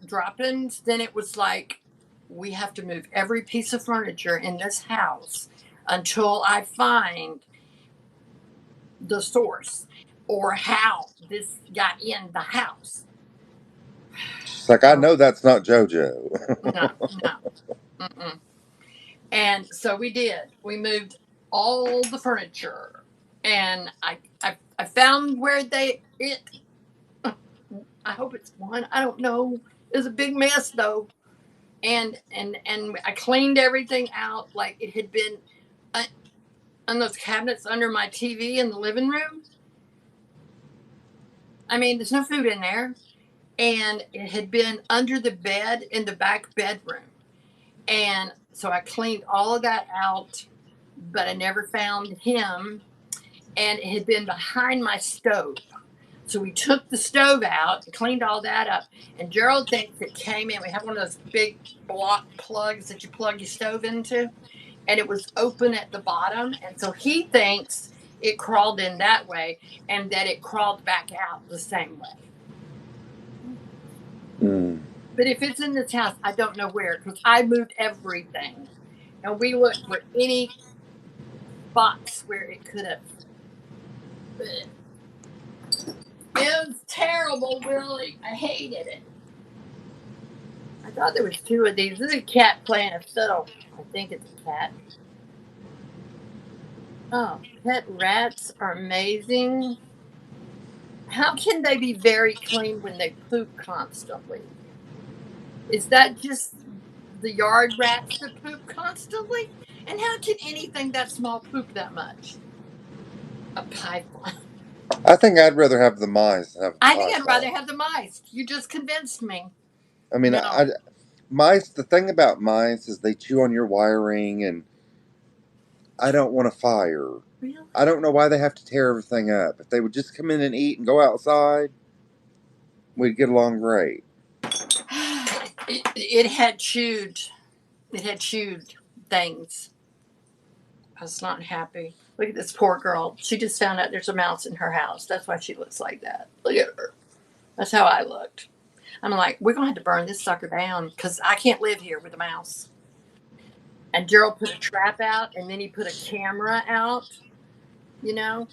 droppings, then it was like, we have to move every piece of furniture in this house until I find the source or how this got in the house. She's like, I So, know that's not JoJo. no, no. Mm-mm. And so we did. We moved all the furniture, and I found where it. I hope it's one. I don't know. It was a big mess though, and I cleaned everything out like it had been on those cabinets under my TV in the living room. I mean, there's no food in there, and it had been under the bed in the back bedroom, and so I cleaned all of that out, but I never found him, and it had been behind my stove. So we took the stove out and cleaned all that up. And Gerald thinks it came in. We have one of those big block plugs that you plug your stove into, and it was open at the bottom. And so he thinks it crawled in that way and that it crawled back out the same way. Mm. But if it's in this house, I don't know where because I moved everything. And we looked for any spots where it could have. It was terrible, Willie. I hated it. I thought there was two of these. This is a cat playing a fiddle. I think it's a cat. Oh, pet rats are amazing. How can they be very clean when they poop constantly? Is that just the yard rats that poop constantly? And how can anything that small poop that much? A python. I think I'd rather have the mice than have I a think I'd rather python. have the mice. You just convinced me. I mean, No. mice. The thing about mice is they chew on your wiring, and I don't want a fire. Really? I don't know why they have to tear everything up. If they would just come in and eat and go outside, we'd get along great. It had chewed. It had chewed things. I was not happy. Look at this poor girl. She just found out there's a mouse in her house. That's why she looks like that. Look at her. That's how I looked. I'm like, we're going to have to burn this sucker down because I can't live here with a mouse. And Gerald put a trap out and then he put a camera out, you know.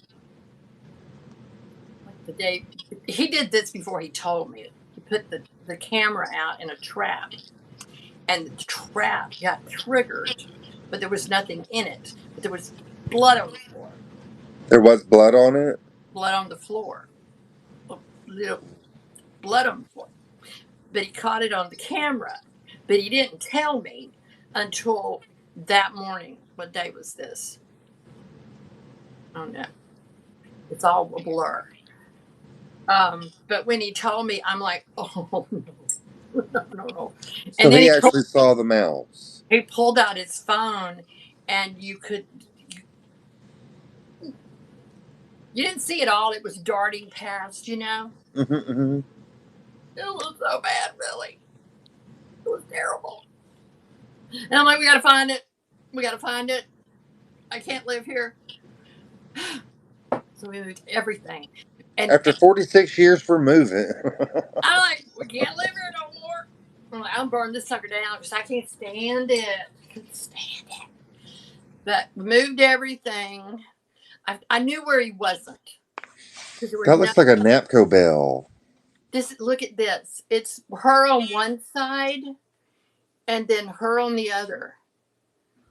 Like the day he did this before he told me. He put the camera out in a trap. And the trap got triggered, but there was nothing in it. But there was blood on the floor. There was blood on it. Blood on the floor. Little blood on the floor. But he caught it on the camera. But he didn't tell me until that morning. What day was this? Oh no. It's all a blur. But when he told me, I'm like, oh no. No. So And then he actually saw the mouse. he pulled out his phone and you didn't see it all. It was darting past, Mm-hmm, mm-hmm. It was so bad, really. It was terrible. And I'm like, we got to find it. We got to find it. I can't live here. So we moved everything. And After 46 years, we're moving. I'm like, We can't live here no more. I'm like, I'll burn this sucker down because I can't stand it. I can't stand it. But we moved everything. I knew where he wasn't. Because there was That no. looks like a Napco bell. Look at this. It's her on one side and then her on the other.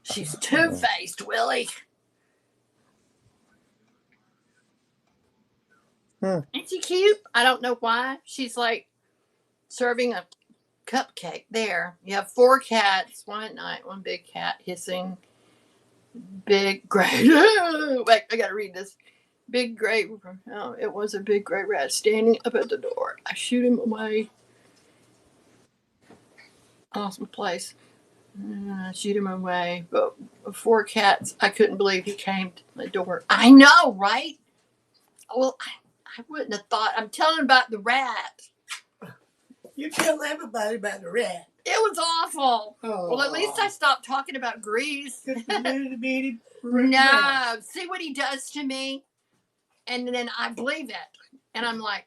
She's two-faced, Willie. Huh. Ain't she cute? I don't know why. She's like serving a cupcake. There. You have 4 cats, one at night, one big cat hissing. Big gray. Wait, I gotta read this. Big gray. Oh, it was a big gray rat standing up at the door. I shoot him away. Awesome place. Shoot him away. But 4 cats. I couldn't believe he came to my door. I know, right? Well, I wouldn't have thought. I'm telling about the rat. You tell everybody about the rat. It was awful. Oh. Well, at least I stopped talking about Grease. Just a little bitty No. See what he does to me? And then I believe it. And I'm like,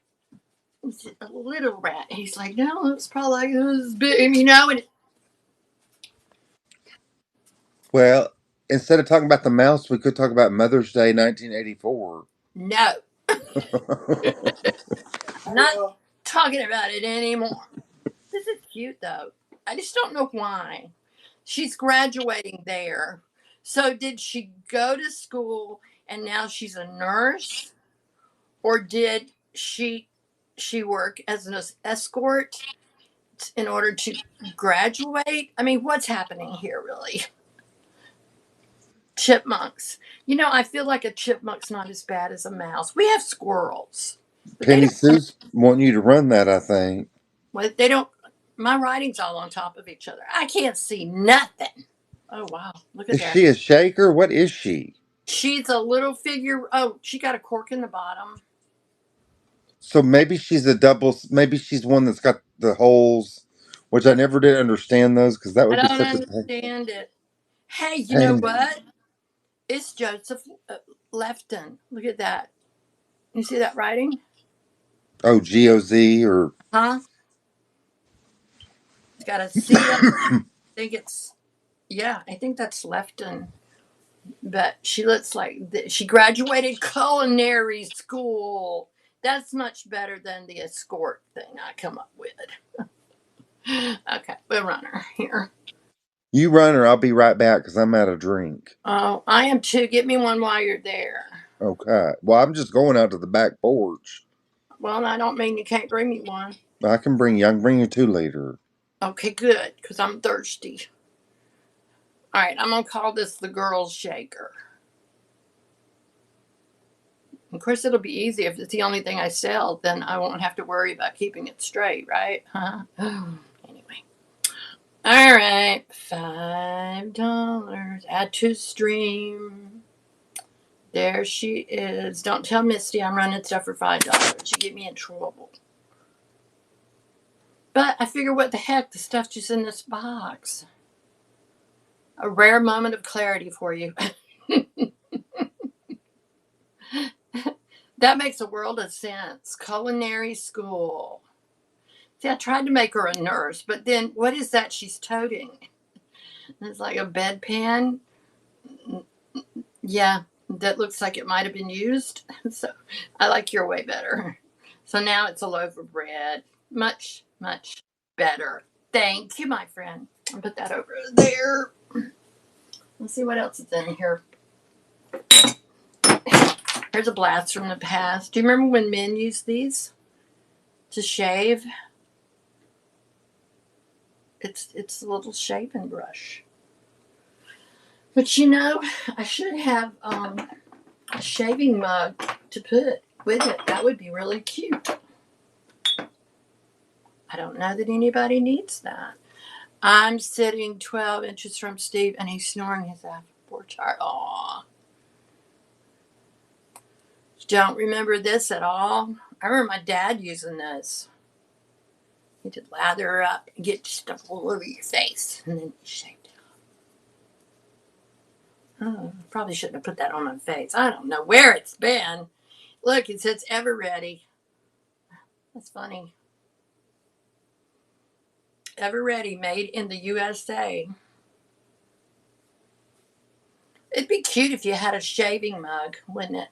it's a little rat. And he's like, no, it's probably like this big, you know? And Well, instead of talking about the mouse, we could talk about Mother's Day 1984. no. Not talking about it anymore. This is cute, though. I just don't know why. She's graduating there. So did she go to school and now she's a nurse? Or did she work as an escort in order to graduate? I mean, what's happening here, really? Chipmunks. You know, I feel like a chipmunk's not as bad as a mouse. We have squirrels. But Penny Sue's wanting you to run that, I think. well, they don't. My writing's all on top of each other. I can't see nothing. Oh, wow. Look at Is that. she a shaker? What is she? She's a little figure. Oh, she got a cork in the bottom. So maybe she's a double. Maybe she's one that's got the holes, which I never did understand those because that I would be don't such a understand it. Hey, you know pain. what? It's Joseph Lefton. Look at that. You see that writing? Oh, GOZ or Huh? It's got a C. I think it's, yeah, I think that's Lefton. But she looks like she graduated culinary school. That's much better than the escort thing I come up with. Okay, we'll run her here. you run her. I'll be right back because I'm out of drink. Oh, I am too. Get me one while you're there. Okay. Well, I'm just going out to the back porch. Well, I don't mean you can't bring me one. I can bring you. I can bring you 2 later. Okay, good, because I'm thirsty. All right, I'm going to call this the girls' shaker. Of course, it'll be easy. If it's the only thing I sell, then I won't have to worry about keeping it straight, right? Huh? Anyway. All right, $5. Add to stream. There she is. Don't tell Misty I'm running stuff for $5. You get me in trouble. But I figure, what the heck? The stuff's just in this box. A rare moment of clarity for you. That makes a world of sense. Culinary school. See, I tried to make her a nurse, but then what is that she's toting? It's like a bedpan. Yeah, that looks like it might have been used. So I like your way better. So now it's a loaf of bread. Much, much better. Thank you, my friend. I'll put that over there. Let's see what else is in here. Here's a blast from the past. Do you remember when men used these to shave? It's a little shaving brush. But you know, I should have a shaving mug to put with it. That would be really cute. I don't know that anybody needs that. I'm sitting 12 inches from Steve, and he's snoring his ass. Poor child. Aw. Don't remember this at all. I remember my dad using this. He would lather her up and get stuff all over your face, and then shave it off. Oh, probably shouldn't have put that on my face. I don't know where it's been. Look, it says ever ready. That's funny. Ever ready, made in the USA. It'd be cute if you had a shaving mug, wouldn't it?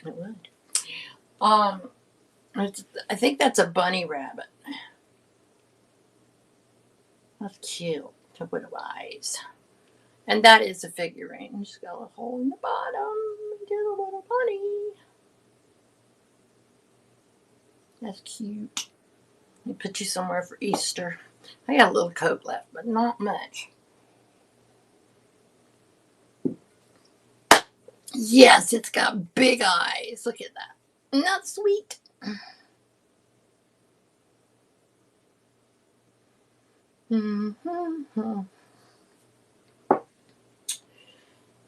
It would. I think that's a bunny rabbit. That's cute. With eyes. And that is a figurine. She's got a hole in the bottom. Get a little bunny. That's cute. Let me put you somewhere for Easter. I got a little coat left, but not much. Yes, it's got big eyes. Look at that. Isn't that sweet? Mm-hmm.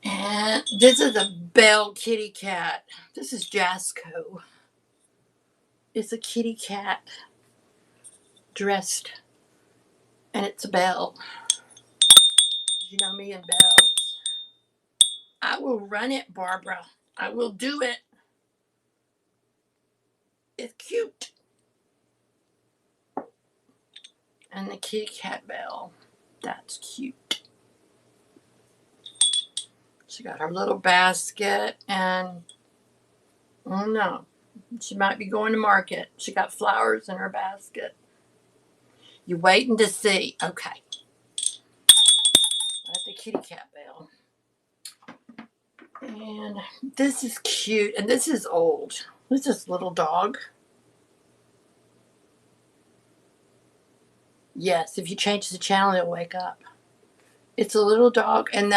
And this is a Belle kitty cat. This is Jasco. It's a kitty cat dressed, and it's a Belle. You know me and bells. I will run it, Barbara. I will do it. It's cute. And the kitty cat Belle. That's cute. She got her little basket, and oh no, she might be going to market. She got flowers in her basket. You waiting to see. Okay. That's the kitty cat Belle. And this is cute, and this is old. This is little dog. Yes, if you change the channel, it'll wake up. It's a little dog, and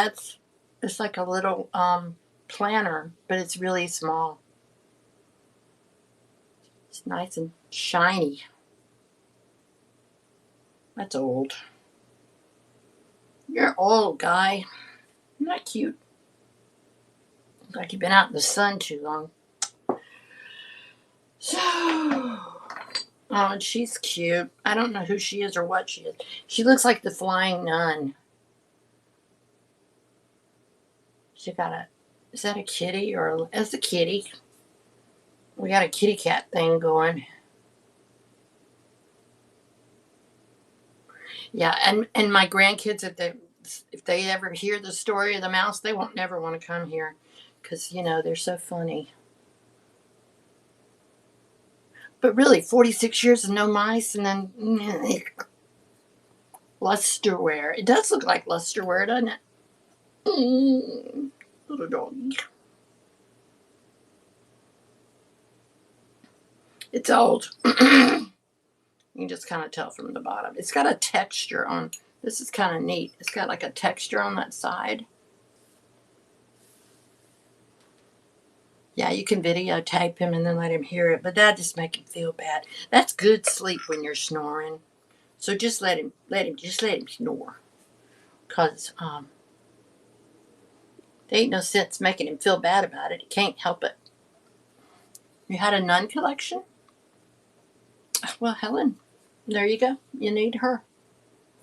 it's like a little planter, but it's really small. It's nice and shiny. That's old. You're old, guy. Not cute. Looks like you've been out in the sun too long. So, oh, and she's cute. I don't know who she is or what she is. She looks like the flying nun. She got a, is that a kitty or, it's a kitty. We got a kitty cat thing going. Yeah, and my grandkids, if they ever hear the story of the mouse, they won't never want to come here, because they're so funny. But really, 46 years of no mice, and then lusterware. It does look like lusterware, doesn't it? Little dog. It's old. You can just kind of tell from the bottom. It's got a texture on. This is kind of neat. It's got like a texture on that side. Yeah, you can videotape him and then let him hear it, but that just make him feel bad. That's good sleep when you're snoring. So just let him snore. Cause there ain't no sense making him feel bad about it. He can't help it. You had a nun collection? Well, Helen, there you go. You need her.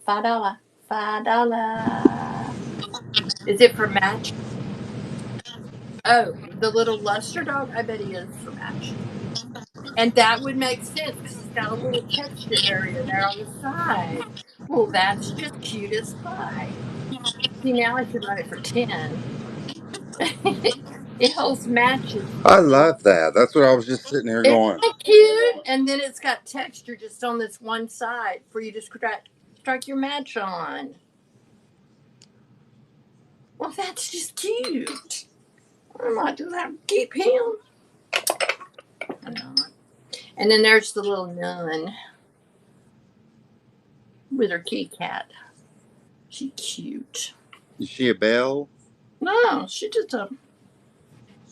$5. $5. Is it for match? Oh, the little luster dog? I bet he is for match. And that would make sense because he's got a little texture area there on the side. Well, that's just cute as pie. See, now I should run it for 10. It holds matches. I love that. That's what I was just sitting here Isn't going. that cute? And then it's got texture just on this one side for you to strike your match on. Well, that's just cute. I might just have to keep him. I know. And then there's the little nun with her kitty cat. She's cute. Is she a belle? No, she just a.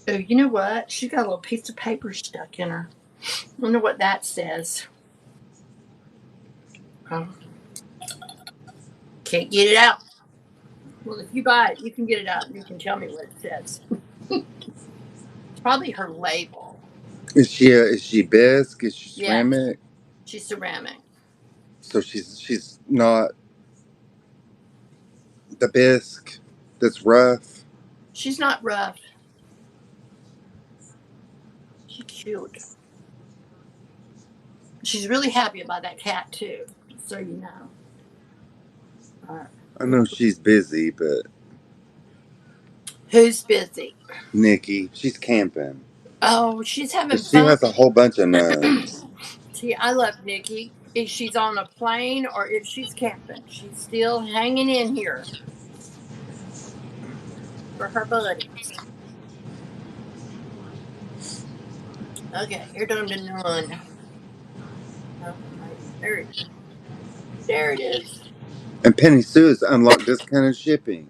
Oh, you know what? She got a little piece of paper stuck in her. I wonder what that says. Can't get it out. Well, if you buy it, you can get it out and you can tell me what it says. It's probably her label. Is she bisque? Is she ceramic? Yeah, she's ceramic. So she's not the bisque that's rough. She's not rough. She's cute. She's really happy about that cat too, so you know. I know she's busy, but Who's busy? Nikki, she's camping. Oh, she's But having she fun. has a whole bunch of nuts. See, I love Nikki. If she's on a plane or if she's camping, she's still hanging in here for her buddies. Okay, here comes the new one. Oh, wait, there it is. And Penny Sue has unlocked discounted shipping.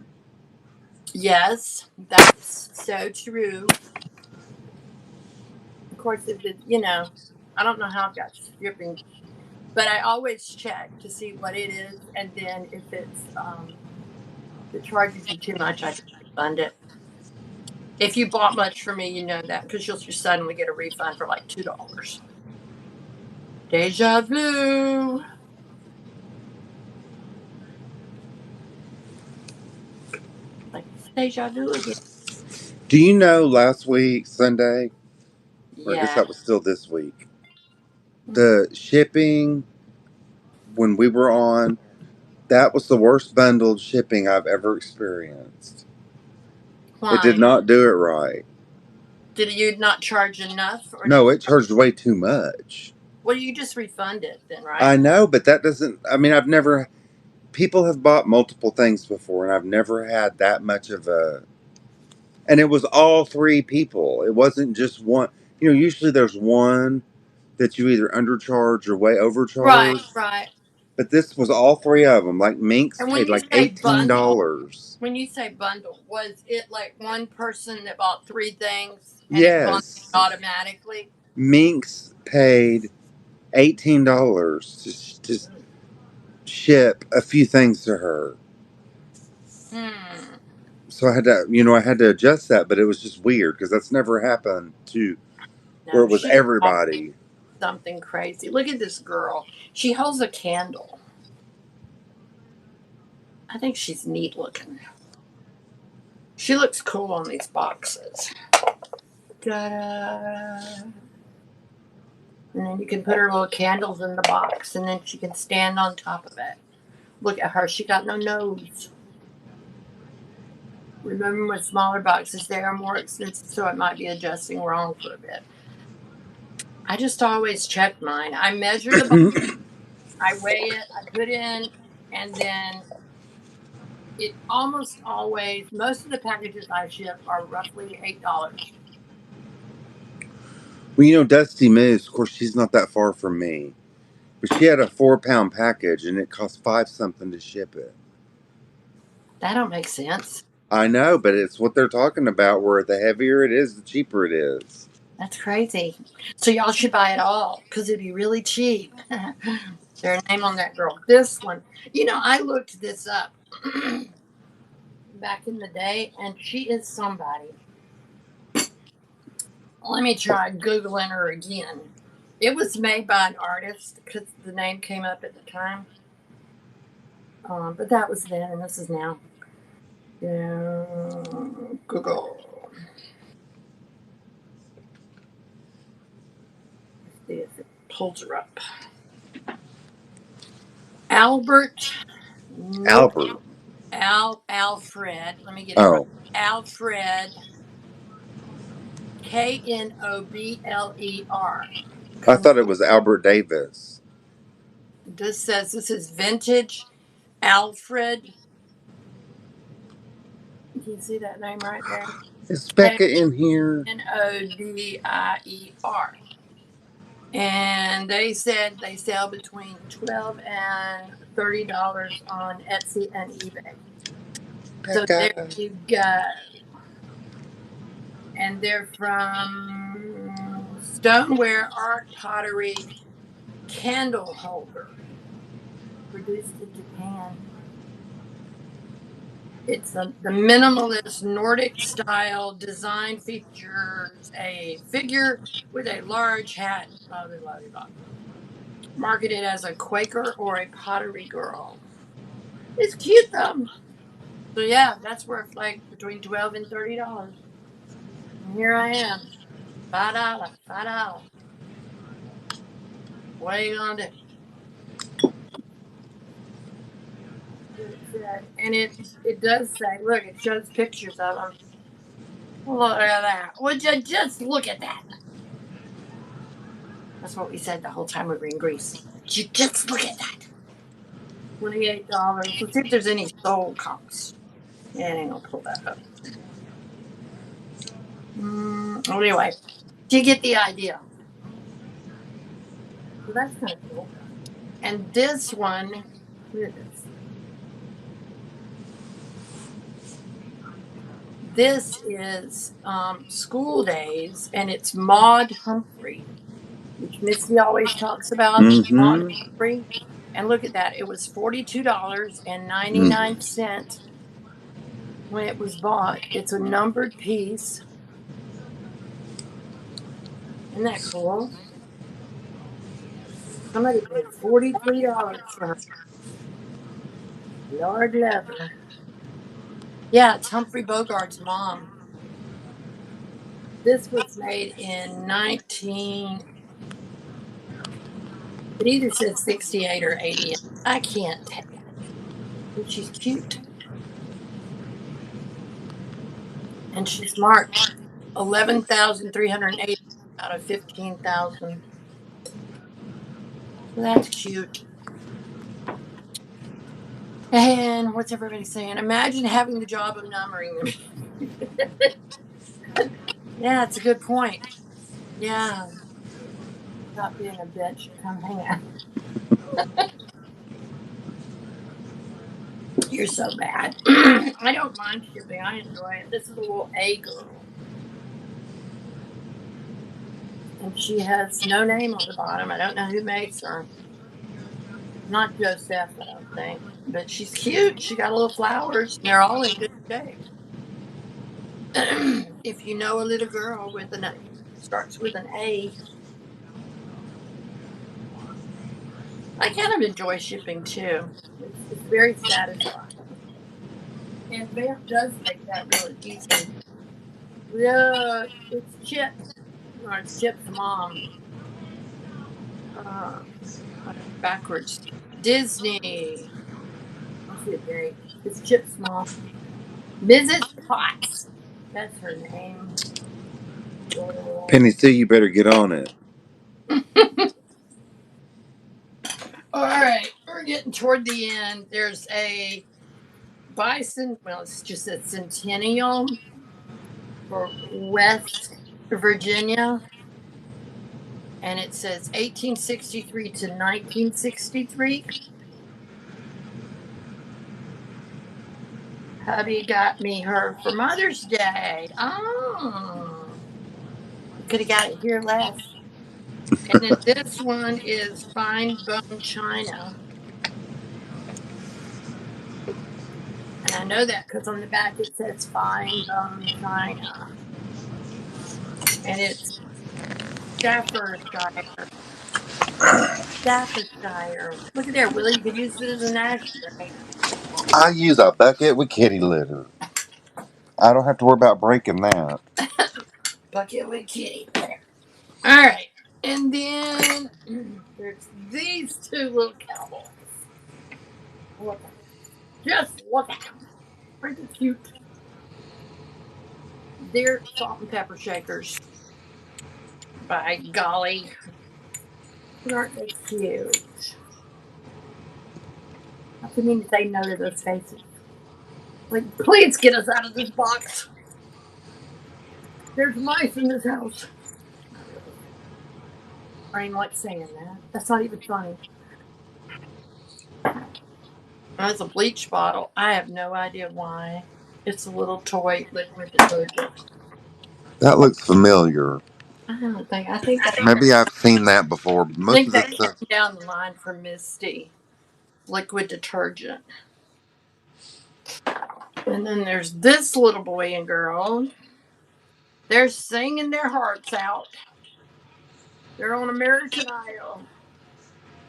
Yes, that's so true. Of course, I don't know how I've got shipping, but I always check to see what it is, and then if it charges you too much, I just refund it. If you bought much for me, you know that because you'll just suddenly get a refund for like $2. Deja vu. Like deja vu again. Do you know last week, Sunday, or I guess Yeah. that was still this week, the shipping when we were on, that was the worst bundled shipping I've ever experienced. It did Why? not do it right. Did you not charge enough, or did No, you? it charged way too much. Well, you just refund it then, right? I know, but that doesn't. I mean, I've never. People have bought multiple things before, and I've never had that much of a. And it was all three people. It wasn't just one. Usually there's one that you either undercharge or way Right, overcharge. right. But this was all three of them. Like Minx And paid when you like say bundle, $18. was it like one person that bought three things and it bundled Yes, automatically? Minx paid $18 to ship a few things to her. Hmm. So I had to adjust that, but it was just weird because that's never happened to where No, it was she's always everybody. something crazy. Look at this girl. She holds a candle. I think she's neat looking. She looks cool on these boxes. Ta-da. And then you can put her little candles in the box, and then she can stand on top of it. Look at her. She got no nose. Remember, with smaller boxes, they are more expensive, so it might be adjusting wrong for a bit. I just always check mine. I measure the box, I weigh it, I put in, and then it almost always, most of the packages I ship are roughly $8. Well, Dusty Moose, of course, she's not that far from me. But she had a 4-pound package and it cost five something to ship it. That don't make sense. I know, but it's what they're talking about where the heavier it is, the cheaper it is. That's crazy. So y'all should buy it all because it'd be really cheap. Their name on that girl. This one. I looked this up back in the day, and she is somebody. Let me try Googling her again. It was made by an artist because the name came up at the time. But that was then, and this is now. Yeah, Google. Let's see if it pulls her up. Albert. Albert. Alfred. Let me get it right. Oh, Alfred Knobler. I thought it was Albert Davis. This says this is vintage Alfred. Can you see that name right there? Is Becca in here? Knodier. And they said they sell between $12 and $30 on Etsy and eBay. So there Becca. you go. And they're from stoneware, art, pottery, candle holder, produced in Japan. It's the minimalist Nordic style design features a figure with a large hat, blah, blah, blah, blah. Marketed as a Quaker or a pottery girl. It's cute though. So yeah, that's worth like between $12 and $30. And here I am. $5. What are you gonna do? It said, and it does say, look, it shows pictures of them. Look at that. Would you just look at that? That's what we said the whole time we were in Greece. Would you just look at that? $28. Let's see if there's any sold costs. Yeah, it ain't gonna pull that up. Anyway, do you get the idea? So that's kind of cool. And this one, look at this. This is School Days, and it's Maud Humphrey, which Misty always talks about. Maud Mm-hmm. Humphrey. And look at that. It was $42.99 when it was bought. It's a numbered piece. Isn't that cool? Somebody paid $43 for her. Lord love her. Yeah, it's Humphrey Bogart's mom. This was made in 19. It either says 68 or 80. I can't tell. But she's cute. And she's marked 11,380 out of 15,000. So that's cute. And what's everybody saying? Imagine having the job of numbering them. Yeah, it's a good point. Yeah. Stop being a bitch and come hang out. You're so bad. I don't mind shipping. I enjoy it. This is a little A girl. And she has no name on the bottom. I don't know who makes her. Not Joseph, I don't think. But she's cute. She got little flowers. And they're all in good shape. If you know a little girl with a starts with an A. I kind of enjoy shipping too. It's very satisfying. And Vamp does make that really easy. Look, it's Chip. Or it's Chip's mom. Backwards. Disney. Let's see a date. It's Chip's mom. Mrs. Potts. That's her name. Penny Sue, you better get on it. All right, we're getting toward the end. There's a bison. Well, it's just a centennial for West Virginia. And it says 1863 to 1963. Hubby got me her for Mother's Day. Oh. Could have got it here last. And then this one is fine bone china. And I know that because on the back it says fine bone china. And it's Staffordshire. Staffordshire. Look at there, Willie. You could use it as an ashtray. I use a bucket with kitty litter. I don't have to worry about breaking that. Bucket with kitty. All right. And then there's these two little cowboys. Look at them. Just look at them. Aren't they cute? They're salt and pepper shakers. By golly. Aren't they cute? I couldn't even say no to those faces. Like, please get us out of this box. There's mice in this house. Not really. I ain't like saying that. That's not even funny. That's a bleach bottle. I have no idea why. It's a little toy liquid detergent. That looks familiar. I don't think. I think Maybe I've seen that before. Most of the that came stuff. down the line from Misty. Liquid detergent. And then there's this little boy and girl. They're singing their hearts out. They're on American Idol.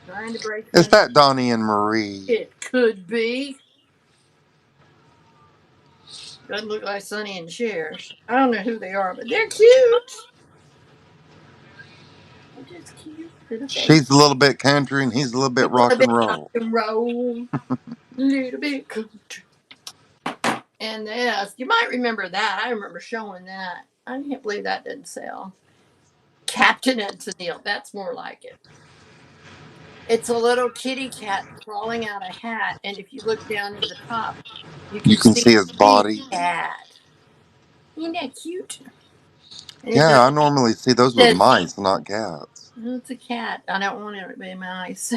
Trying to break Is in. that Donnie and Marie? It could be. Doesn't look like Sonny and Cher. I don't know who they are, but they're cute. his cute little face. She's a little bit country and he's a little bit rock and roll. Little bit country. And this, you might remember that. I remember showing that. I can't believe that didn't sell. Captain and Tennille. That's more like it. It's a little kitty cat crawling out a hat, and if you look down at the top, you You can see his the body. cat. Isn't that cute? And it Yeah, I normally see those with says, mice, not cats. "Oh, it's a cat. I don't want it to be mice."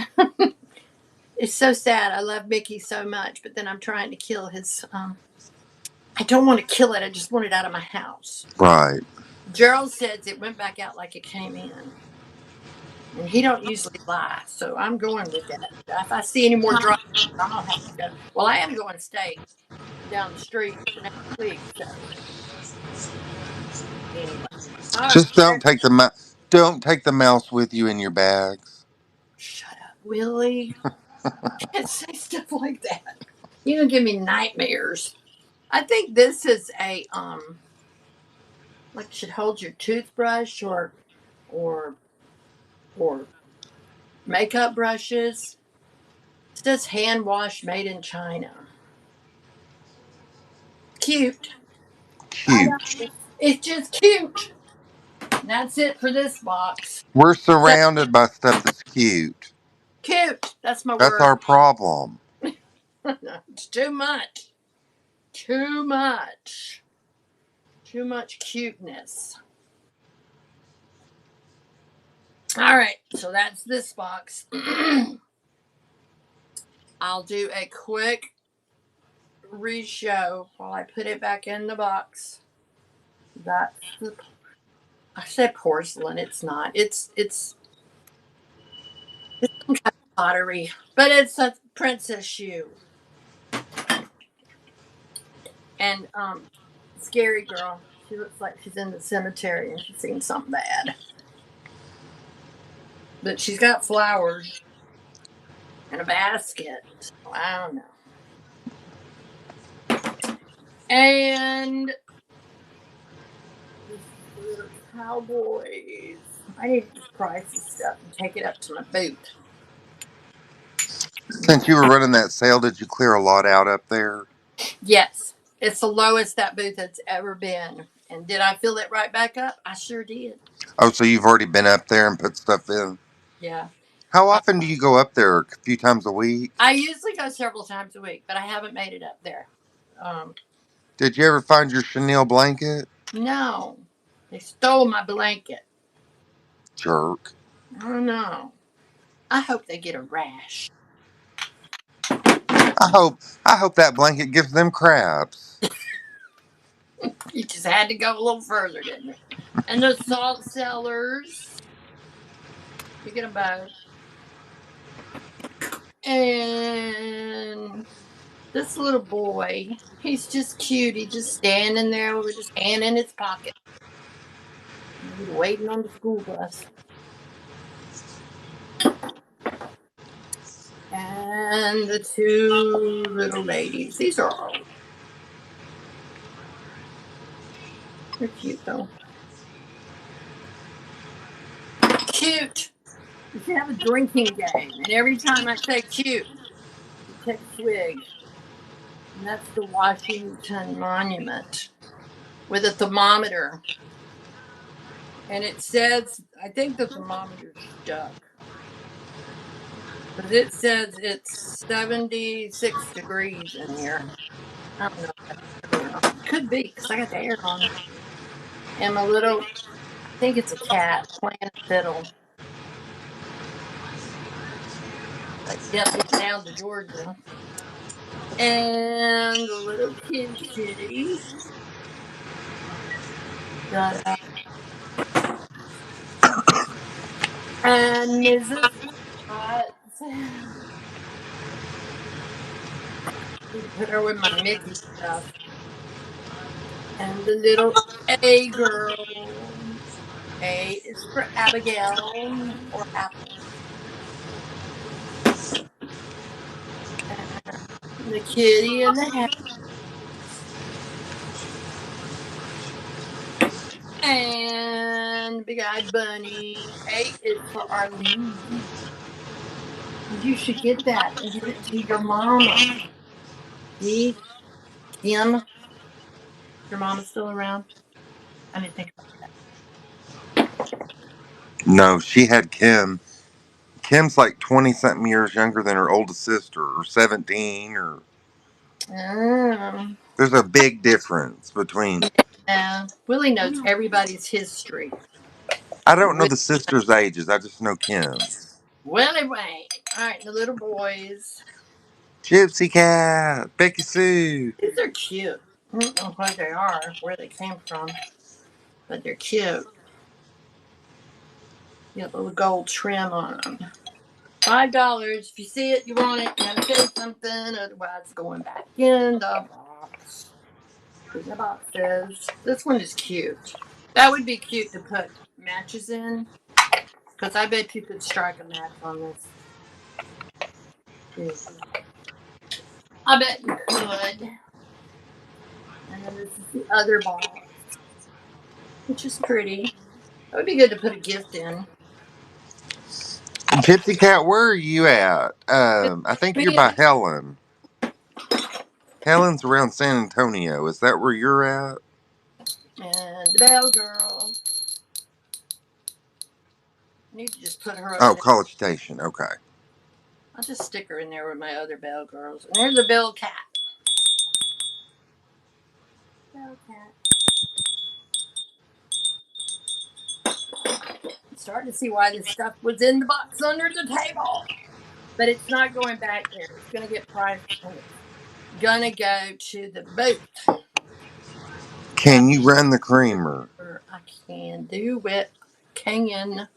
It's so sad. I love Mickey so much, but then I'm trying to kill his. I don't want to kill it. I just want it out of my house. Right. Gerald says it went back out like it came in. And he don't usually lie, so I'm going with that. If I see any more drugs, I'm gonna have to go. Well, I am going to stay down the street next week. So anyway, Just okay. don't take the mouse with you in your bags. Shut up, Willie. Can't say stuff like that. You're gonna give me nightmares. I think this is a like should hold your toothbrush or or makeup brushes. It says hand wash made in China. Cute. I Cute. don't, it's just cute. And that's it for this box. We're surrounded by stuff that's cute. Cute. That's my That's word. our problem. It's too much. Too much. Too much cuteness. All right. So that's this box. I'll do a quick re-show while I put it back in the box. That's the. I said porcelain. It's not. It's some kind of pottery, but it's a princess shoe. And scary girl. She looks like she's in the cemetery and she's seen something bad. But she's got flowers and a basket. So I don't know. And this little cowboys. I need to price this stuff and take it up to my booth. Since you were running that sale, did you clear a lot out up there? Yes. It's the lowest that booth has ever been. And did I fill it right back up? I sure did. Oh, so you've already been up there and put stuff in? Yeah. How often do you go up there? A few times a week? I usually go several times a week, but I haven't made it up there. Did you ever find your chenille blanket? No. They stole my blanket. Jerk. Oh no. I hope they get a rash. I hope that blanket gives them crabs. You just had to go a little further, didn't you? And the salt cellars. You get them both. And this little boy, he's just cute. He's just standing there with his hand in his pocket. He's waiting on the school bus. And the two little ladies. These are all. They're cute though. Cute. You should have a drinking game. And every time I say cute, you take a swig. And that's the Washington Monument with a thermometer. And it says, I think the thermometer's stuck. But it says it's 76 degrees in here. I don't know. It could be because I got the air on. And my little, I think it's a cat playing a fiddle. Like, yep, it's down to Georgia. And the little kitty. And Mrs. Potts. Put her with my Mickey stuff. And the little A girl. A is for Abigail or Apple. And the kitty and the hat. And 7, big-eyed bunny. 8 is for Arlene. You should get that and give it to your mama. See? Kim? Your mama's still around? I didn't think No, she had Kim. Kim's like 20 something years younger than her oldest sister, or 17, or. about. There's a big difference between. Yeah. Willie knows everybody's history. I don't know Willie, the sisters' ages, I just know Kim's. Willie Wayne. All right, the little boys. Gypsy Cat, Becky Sue. These are cute. I don't know what they are, where they came from, but they're cute. Got a little gold trim on them. $5. If you see it, you want it, you gotta say something, otherwise it's going back in the box. The box says, this one is cute. That would be cute to put matches in, because I bet you could strike a match on this. Too. I bet you could. And then this is the other box, which is pretty. That would be good to put a gift in. Gypsy Cat, where are you at? I think you're by Me Helen. Helen's around San Antonio. Is that where you're at? and the Bell Girl. I need to just put her over Oh, there. College Station. Okay. I'll just stick her in there with my other Bell Girls. And there's the Bell Cat. Bell Cat. I'm starting to see why this stuff was in the box under the table. But it's not going back there. It's going to get priced and it's going to go to the booth. Can you run the creamer? I can do it. Can.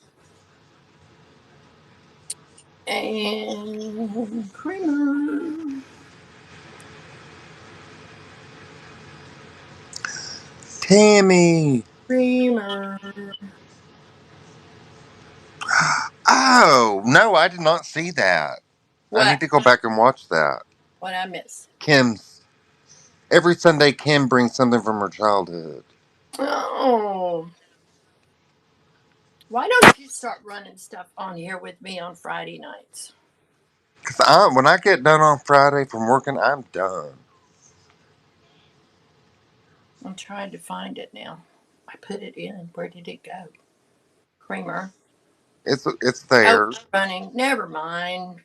And creamer. Tammy. Creamer. Oh, no, I did not see that. I What? need to go back and watch that. What I miss? Kim's. Every Sunday, Kim brings something from her childhood. Oh. Why don't you start running stuff on here with me on Friday nights? Because when I get done on Friday from working, I'm done. I'm trying to find it now. I put it in. Where did it go? Creamer. It's Oh, there. it's running. Never mind.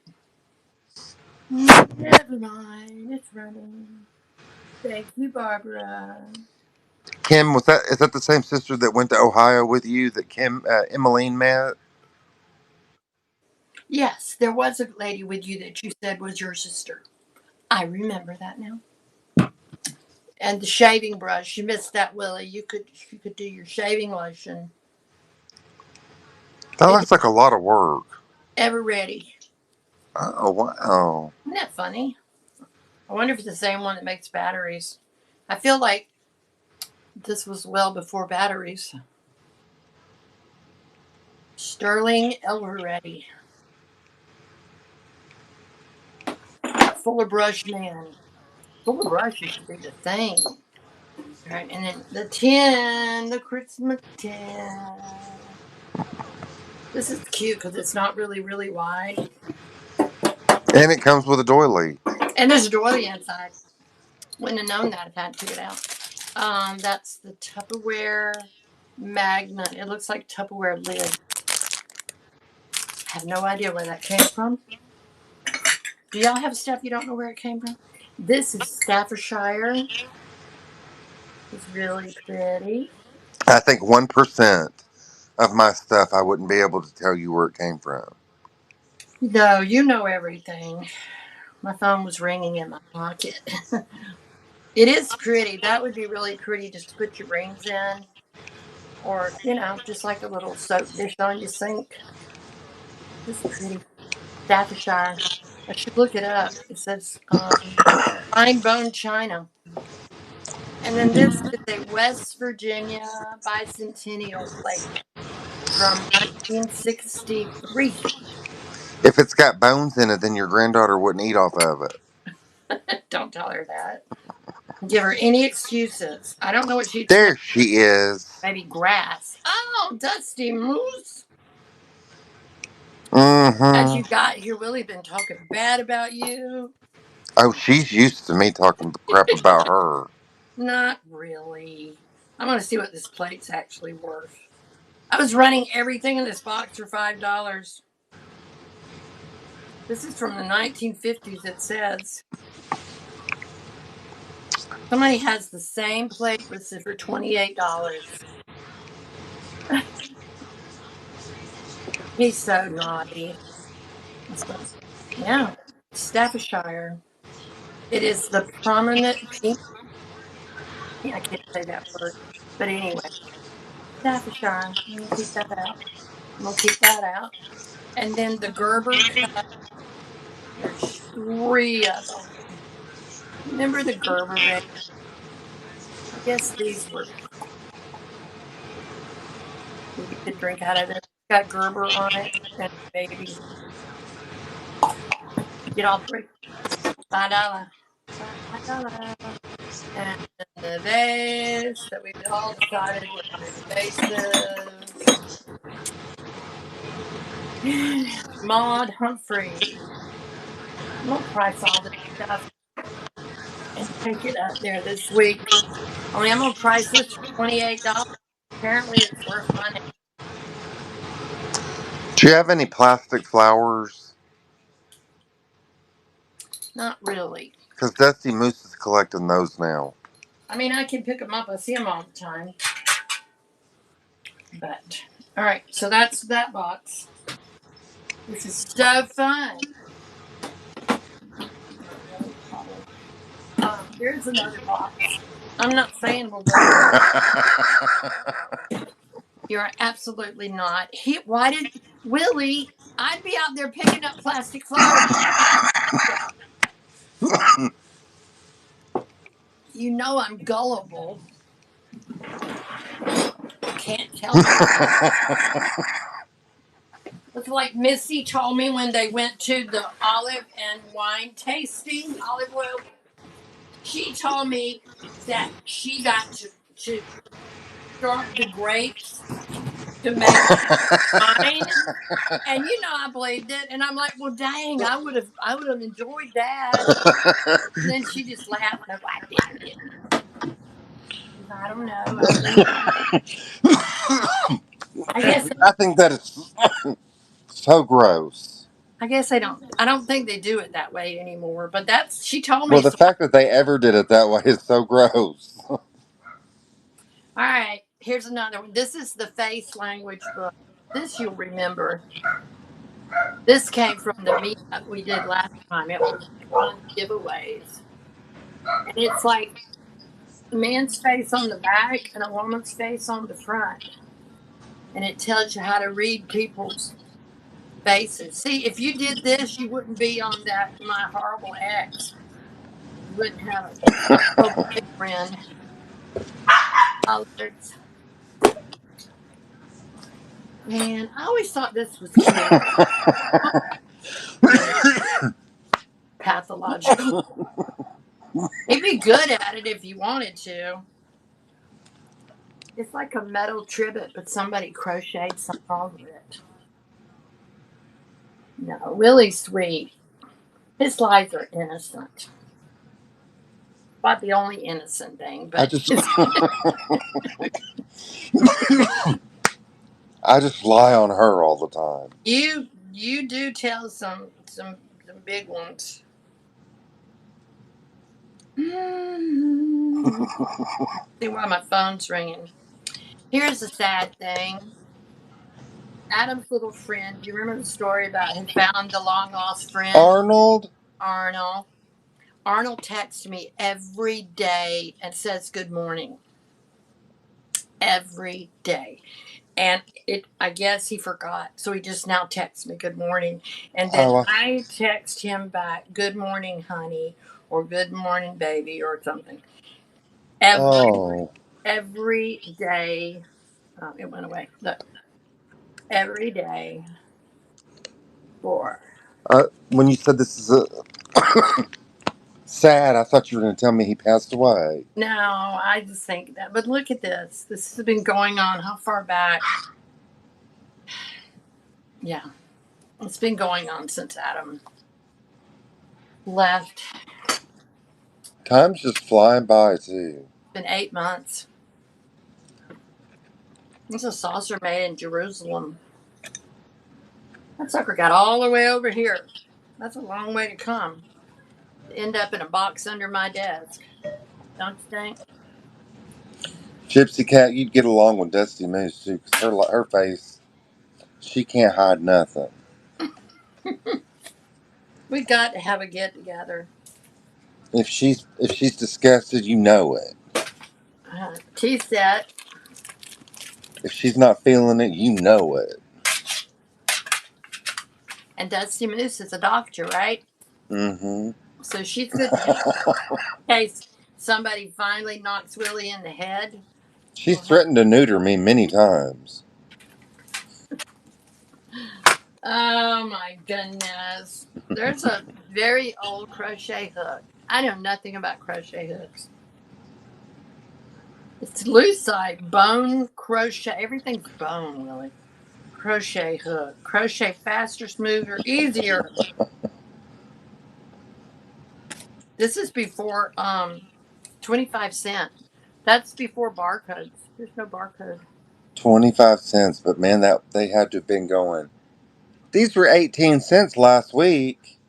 Never mind. It's running. Thank you, Barbara. Kim, is that the same sister that went to Ohio with you that Emmalene met? Yes, there was a lady with you that you said was your sister. I remember that now. And the shaving brush. You missed that, Willie. You could do your shaving lotion. Oh, that's like a lot of work. Ever ready. Oh, wow. Isn't that funny? I wonder if it's the same one that makes batteries. I feel like this was well before batteries. Sterling Elveready. Fuller Brush Man. Fuller Brush used to be the thing. All right, and then the tin, the Christmas tin. This is cute because it's not really, really wide. And it comes with a doily. And there's a doily inside. Wouldn't have known that if I hadn't took it out. That's the Tupperware magnet. It looks like Tupperware lid. I have no idea where that came from. Do y'all have stuff you don't know where it came from? This is Staffordshire. It's really pretty. I think 1% of my stuff I wouldn't be able to tell you where it came from. No, you know everything. My phone was ringing in my pocket. It is pretty. That would be really pretty just to put your rings in. Or, just like a little soap dish on your sink. This is pretty. Staffordshire. I should look it up. It says fine bone china. And then this is a West Virginia bicentennial plate from 1963. If it's got bones in it, then your granddaughter wouldn't eat off of it. Don't tell her that. Give her any excuses. I don't know what she's There she is. maybe grass. Oh, Dusty Moose. As you Mm-hmm. got here, Willie been talking bad about you. Oh, she's used to me talking crap about her. Not really. I'm gonna see what this plate's actually worth. I was running everything in this box for $5. This is from the 1950s, it says. Somebody has the same plate listed for $28. He's so naughty. Yeah, Staffordshire. It is the prominent pink. I can't say that word, but anyway, Staffordshire. I'm gonna keep that out. I'm gonna keep that out. And then the Gerber cut. There's three of them. Remember the Gerber bag? I guess these were. You could drink out of this. It's got Gerber on it and baby. Get all three. $5. $5. And the vase that we all decided were not invasive. Maud Humphrey. I'm gonna price all this stuff and take it up there this week. Only I'm gonna price this for $28. Apparently it's worth money. Do you have any plastic flowers? Not really. Because Dusty Moose is collecting those now. I mean, I can pick them up. I see them all the time. But all right, so that's that box. This is so fun. Here's another box. I'm not saying we'll go. You're absolutely not. Why did Willie? I'd be out there picking up plastic flowers. You know I'm gullible. Can't tell me. It's like Misty told me when they went to the olive and wine tasting, olive oil. She told me that she got to sharp the grapes to make wine. And you know I believed it. And I'm like, well dang, I would have enjoyed that. And then she just laughed. No, I didn't. I don't know. I guess I think that is so gross. I guess I don't think they do it that way anymore. But that's she told me Well, the so. fact that they ever did it that way is so gross. All right, here's another one. This is the face language book. This you'll remember. This came from the meetup we did last time. It was one of the giveaways. And it's like a man's face on the back and a woman's face on the front. And it tells you how to read people's faces. See, if you did this, you wouldn't be on that My Horrible Ex. You wouldn't have a boyfriend. Collards. And I always thought this was cute. Pathological. He'd be good at it if you wanted to. It's like a metal trivet, but somebody crocheted something over it. No, Willie's sweet. His lies are innocent. About the only innocent thing, but I just lie on her all the time. you do tell some big ones. See why my phone's ringing. Here's the sad thing. Adam's little friend. Do you remember the story about he found the long lost friend? Arnold? Arnold. Arnold texts me every day and says good morning. Every day. And I guess he forgot. So he just now texts me good morning. And then I text him back, good morning, honey, or good morning, baby, or something. Every day. Oh, it went away. Look. Every day. For. When you said this is a sad. I thought you were going to tell me he passed away. No, I just think that. But look at this. This has been going on how far back? Yeah. It's been going on since Adam left. Time's just flying by, too. It's been 8 months. It's a saucer made in Jerusalem. That sucker got all the way over here. That's a long way to come. To end up in a box under my desk. Don't you think? Gypsy Cat, you'd get along with Dusty Moose, too, because her face, she can't hide nothing. We got to have a get together. If she's disgusted, you know it. Teeth set. If she's not feeling it, you know it. And Dusty Moose is a doctor, right? Mm-hmm. So she's good to in case somebody finally knocks Willie in the head. She's threatened to neuter me many times. Oh my goodness. There's a very old crochet hook. I know nothing about crochet hooks. It's loose side, bone, crochet. Everything's bone, really. Crochet hook. Crochet faster, smoother, easier. This is before 25 cent. That's before barcodes. There's no barcode. 25 cents, but man, that they had to have been going. These were 18 cents last week.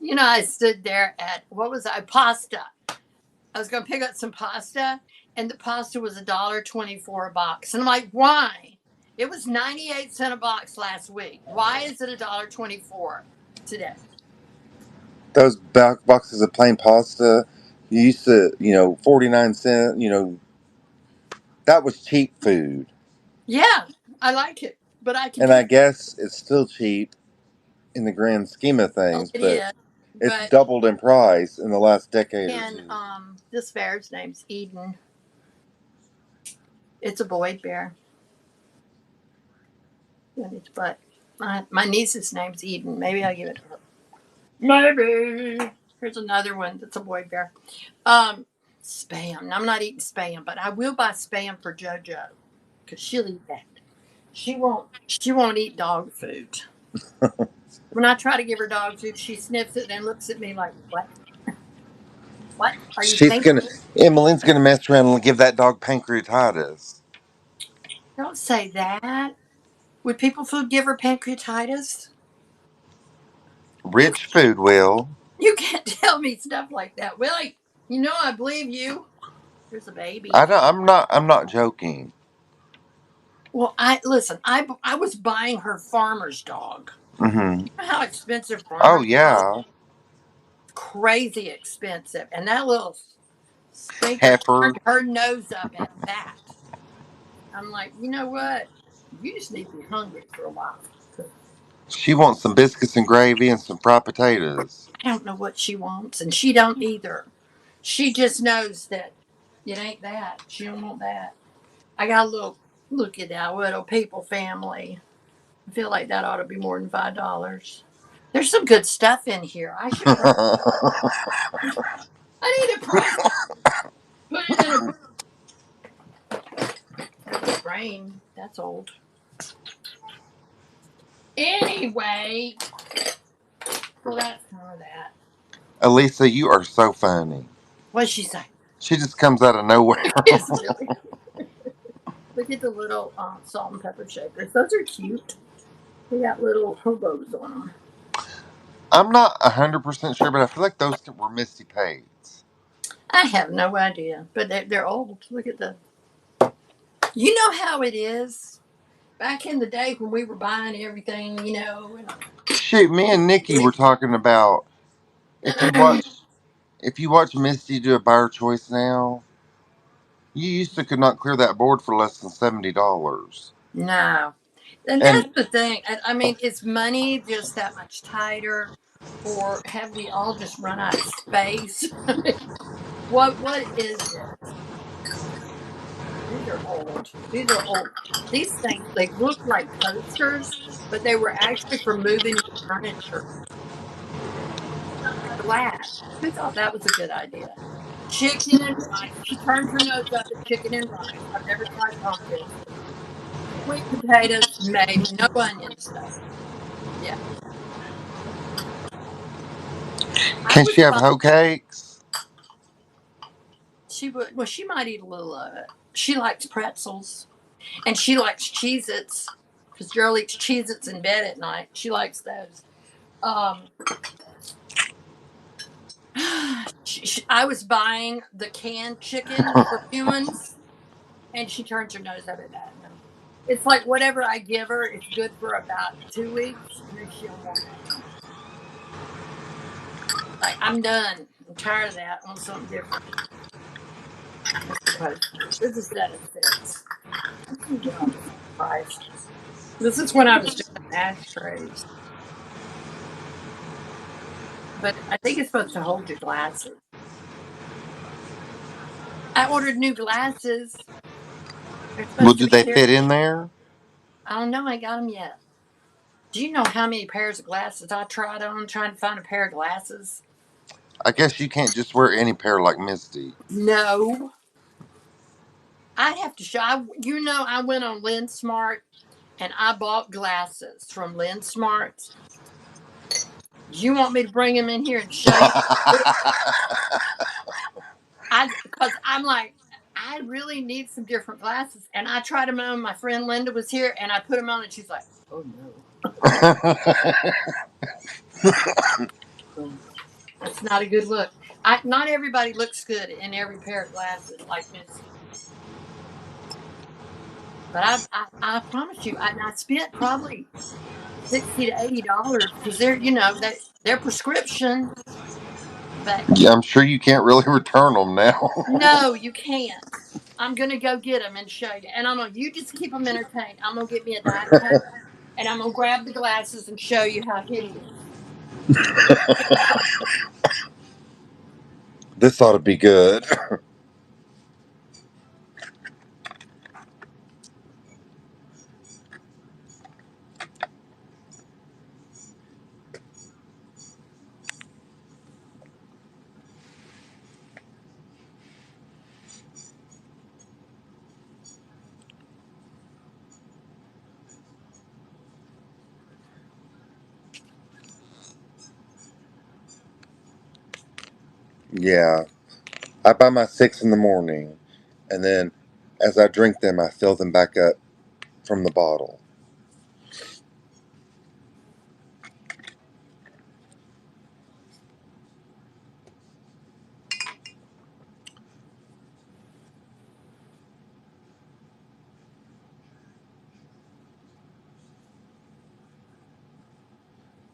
You know, I stood there at, what was I? Pasta. I was going to pick up some pasta, and the pasta was $1.24 a box. And I'm like, why? It was 98 cents a box last week. Why is it $1.24 today? Those boxes of plain pasta, you used to, 49 cents, that was cheap food. Yeah, I like it, but I can. And I guess it's still cheap in the grand scheme of things, It but is. it's But doubled in price in the last decade or and two. this bear's name's Eden. It's a Boyd bear. And it's but my niece's name's Eden. Maybe I'll give it to her. Maybe. Here's another one that's a Boyd bear. Spam. I'm not eating spam, but I will buy spam for JoJo because she'll eat that. She won't eat dog food. When I try to give her dog food, she sniffs it and looks at me like, what? What are you thinking? Emmalene's gonna mess around and give that dog pancreatitis. Don't say that. Would people food give her pancreatitis? Rich food will. You can't tell me stuff like that, Willie. You know I believe you. There's a baby. I'm not joking. Well, I was buying her farmer's dog. Mm-hmm. You know how expensive Oh farmer's dog? yeah. Crazy expensive. And that little stinker Heifer. turned her nose up at that. I'm like, you know what? You just need to be hungry for a while. She wants some biscuits and gravy and some fried potatoes. I don't know what she wants, and she don't either. She just knows that it ain't that. She don't want that. I got a little look at that little people family. I feel like that ought to be more than $5. There's some good stuff in here. I should. I need a price. Put it in a brain. That's old. Anyway, so that's kind of that. Elisa, you are so funny. What'd she say? She just comes out of nowhere. Yes, really. Look at the little salt and pepper shakers. Those are cute. They got little hobos on them. I'm not 100% sure, but I feel like those were Misty Pate's. I have no idea, but they're old. Look at the. You know how it is. Back in the day when we were buying everything, And... Shoot, me and Nikki were talking about if you watch Misty do a buyer choice now, you used to could not clear that board for less than $70. No. And that's the thing. I mean, is money just that much tighter, or have we all just run out of space? What is it? These are old. These are old. These things, they look like coasters, but they were actually for moving your furniture. glass. Who thought that was a good idea? Chicken and rice. She turned her nose up at chicken and rice. I've never tried pumpkins. Sweet potatoes, maybe. No onions, though. Yeah. I Can was she have fine. hoe cakes? She would. Well, she might eat a little of it. She likes pretzels, and she likes Cheez-Its because Girl eats Cheez-Its in bed at night. She likes those. Um, I was buying the canned chicken for humans, and she turns her nose up at that. No. It's like whatever I give her, it's good for about 2 weeks, and then she don't want it anymore. Like, I'm done. I'm tired of that. I want something different. What's the postcode? This is a set of 6. I couldn't get on this price. This is when I was doing ashtrays. But I think it's supposed to hold your glasses. I ordered new glasses. They're Well, supposed to do be they here. fit in there? I don't know. I got them yet. Do you know how many pairs of glasses I tried on trying to find a pair of glasses? I guess you can't just wear any pair like Misty. No. I'd have to show. I went on LendSmart and I bought glasses from LendSmart. Do you want me to bring them in here and show you? Because I'm like, I really need some different glasses. And I tried them on. My friend Linda was here and I put them on and she's like, oh no. That's not a good look. Not everybody looks good in every pair of glasses like Misty. But I promise you, I spent probably $60 to $80 because they're prescription. But Yeah, I'm sure you can't really return them now. no, you can't. I'm gonna go get them and show you. And I'm gonna you just keep them entertained. I'm gonna get me a Diet Coke and I'm gonna grab the glasses and show you how hideous. This ought to be good. Yeah. I buy my 6 in the morning, and then as I drink them, I fill them back up from the bottle.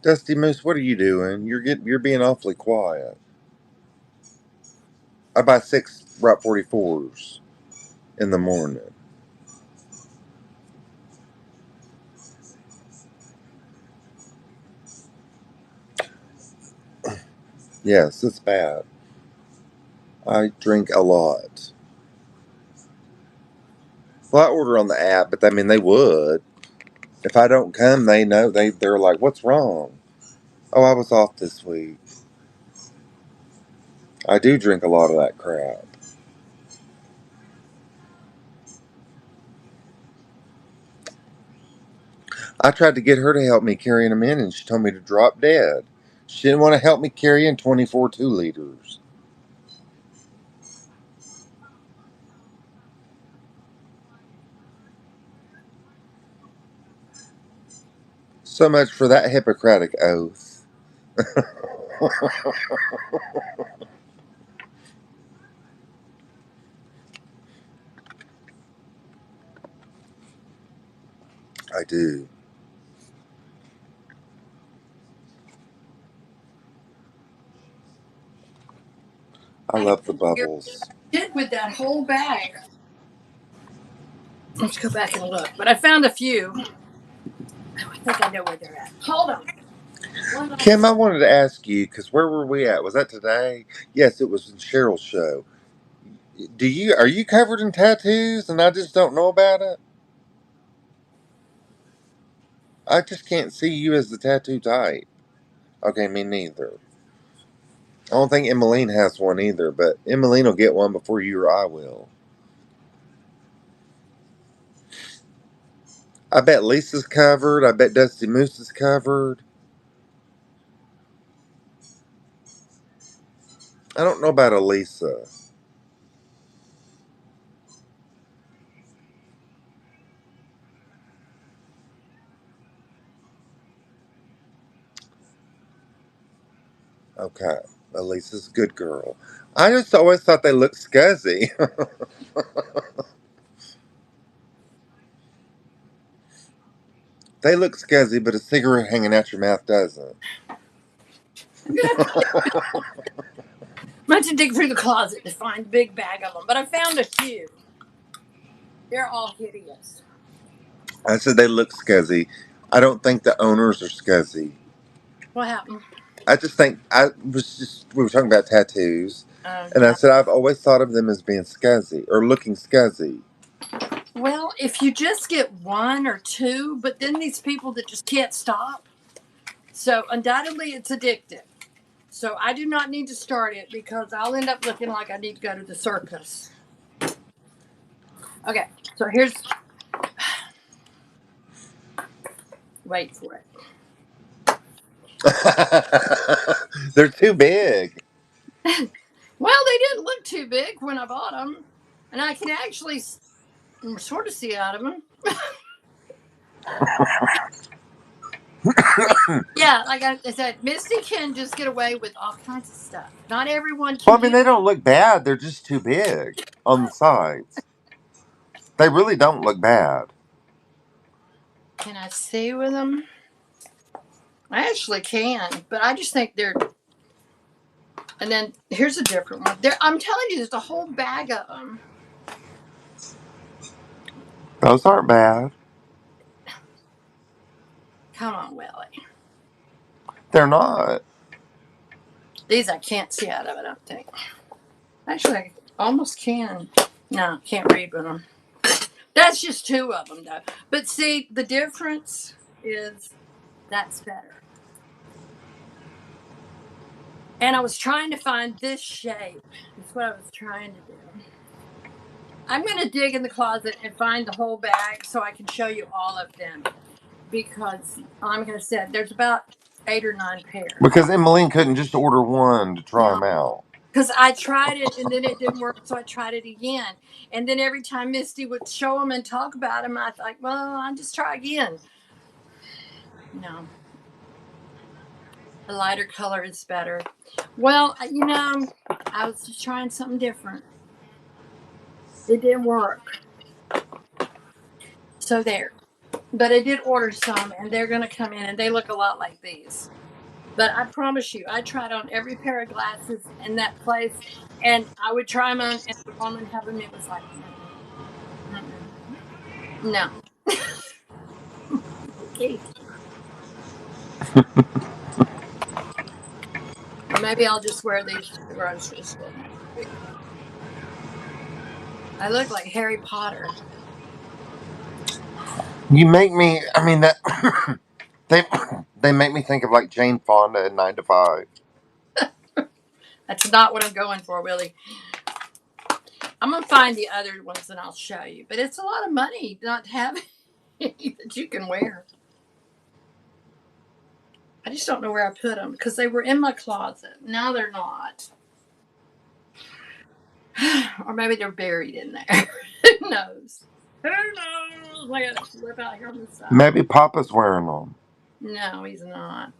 Dusty Moose, what are you doing? You're being awfully quiet. I buy 6 Route 44s in the morning. Yes, it's bad. I drink a lot. Well, I order on the app, but I mean they would. If I don't come, they know they're like, "What's wrong?" Oh, I was off this week. I do drink a lot of that crap. I tried to get her to help me carrying them in, and she told me to drop dead. She didn't want to help me carry in 24 2 liters. So much for that Hippocratic oath. I do. I love the bubbles. Did with that whole bag. Let's go back and look. But I found a few. Oh, I think I know where they're at. Hold on. Kim, I wanted to ask you because where were we at? Was that today? Yes, it was in Cheryl's show. Are you covered in tattoos and I just don't know about it? I just can't see you as the tattoo type. Okay, me neither. I don't think Emmalene has one either, but Emmalene will get one before you or I will. I bet Lisa's covered. I bet Dusty Moose is covered. I don't know about Elisa. Okay, Elisa's a good girl. I just always thought they looked scuzzy. They look scuzzy, but a cigarette hanging out your mouth doesn't. I'm going to dig through the closet to find a big bag of them, but I found a few. They're all hideous. I said they look scuzzy. I don't think the owners are scuzzy. What happened? I just think we were talking about tattoos, and I Yeah. said I've always thought of them as being scuzzy or looking scuzzy. Well, if you just get one or two, but then these people that just can't stop. So undoubtedly it's addictive. So I do not need to start it because I'll end up looking like I need to go to the circus. Okay, so here's. Wait for it. They're too big. Well, they didn't look too big when I bought them, and I can actually sort of see out of them. Yeah, like I said, Misty can just get away with all kinds of stuff. Not everyone Well, can I mean, do. they don't look bad. They're just too big on the sides. They really don't look bad. Can I see with them? I actually can, but I just think they're. And then here's a different one. I'm telling you, there's a whole bag of them. Those aren't bad. Come on, Willie. They're not. These I can't see out of, I don't think. Actually, I almost can. No, can't read with them. That's just two of them, though. But see, the difference is that's better. And I was trying to find this shape. That's what I was trying to do. I'm going to dig in the closet and find the whole bag so I can show you all of them. Because I'm going to say there's about 8 or 9 pairs. Because Emmalene couldn't just order one to try them out. Because I tried it and then it didn't work, so I tried it again. And then every time Misty would show them and talk about them, I thought, well, I'll just try again. No. A lighter color is better. Well, I was just trying something different. It didn't work. So there. But I did order some, and they're going to come in, and they look a lot like these. But I promise you, I tried on every pair of glasses in that place, and I would try them on, and the woman have them. It was like, no. Okay. Or maybe I'll just wear these to the grocery store next week. I look like Harry Potter. You make me. I mean that. they they make me think of like Jane Fonda in 9 to 5. That's not what I'm going for, Willie. I'm gonna find the other ones and I'll show you. But it's a lot of money not to have any that you can wear. I just don't know where I put them because they were in my closet. Now they're not. Or maybe they're buried in there. Who knows? Who knows? I gotta flip out here on the side. Maybe Papa's wearing them. No, he's not.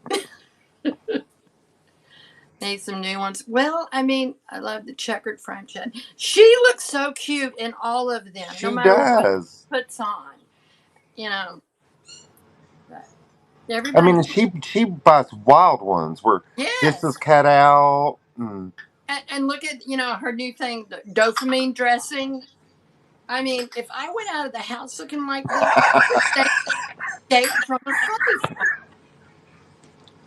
Need some new ones. Well, I mean, I love the checkered French head. She looks so cute in all of them, She no matter does. what puts on. You know. But I everybody. mean, she buys wild ones where this is Yes. cut out. And look at, her new thing, the dopamine dressing. I mean, if I went out of the house looking like this, I would stay from a funny.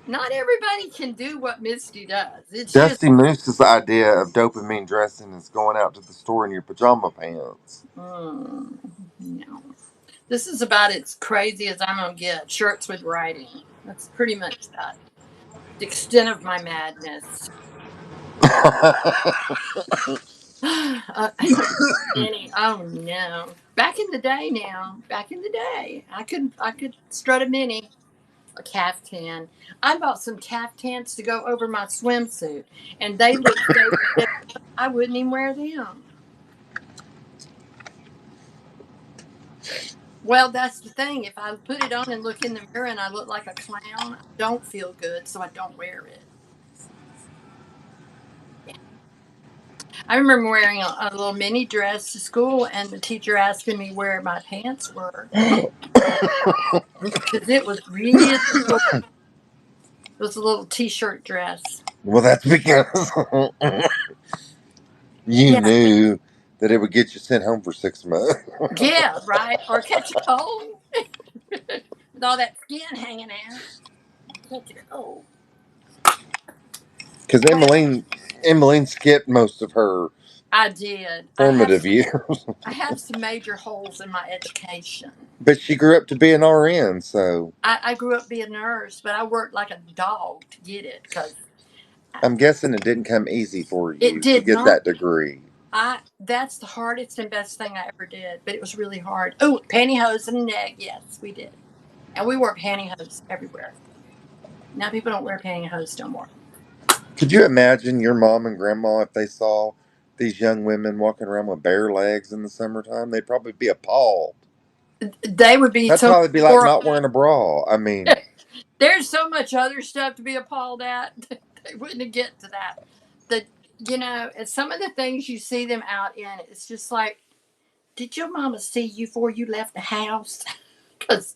Not everybody can do what Misty does. It's just Dusty Moose's idea of dopamine dressing is going out to the store in your pajama pants. no. This is about as crazy as I'm gonna get. Shirts with writing. That's pretty much that. The extent of my madness. Any? Oh no! Back in the day, back in the day, I could strut a mini, a caftan. I bought some caftans to go over my swimsuit, and they looked so ridiculous. I wouldn't even wear them. Well, that's the thing. If I put it on and look in the mirror and I look like a clown, I don't feel good, so I don't wear it. I remember wearing a little mini dress to school, and the teacher asking me where my pants were because it was really short. It was a little t-shirt dress. Well, that's because you Yeah, knew that it would get you sent home for 6 months. yeah, right. Or catch a cold with all that skin hanging out. Catch a cold. Because Well, Emmalene skipped most of her I did. formative years, I have some major holes in my education. but she grew up to be an RN, so I grew up being a nurse, but I worked like a dog to get it because I'm guessing it didn't come easy for it you to did get not. that degree. I That's the hardest and best thing I ever did, but it was really hard. Oh, pantyhose and a neck. Yes, we did, and we wore pantyhose everywhere. Now people don't wear pantyhose no more. Could you imagine your mom and grandma if they saw these young women walking around with bare legs in the summertime? They'd probably be appalled. They would be That'd so probably be like horrible. not wearing a bra. I mean, There's so much other stuff to be appalled at. They wouldn't get to that. The it's some of the things you see them out in. It's just like, did your mama see you before you left the house? Because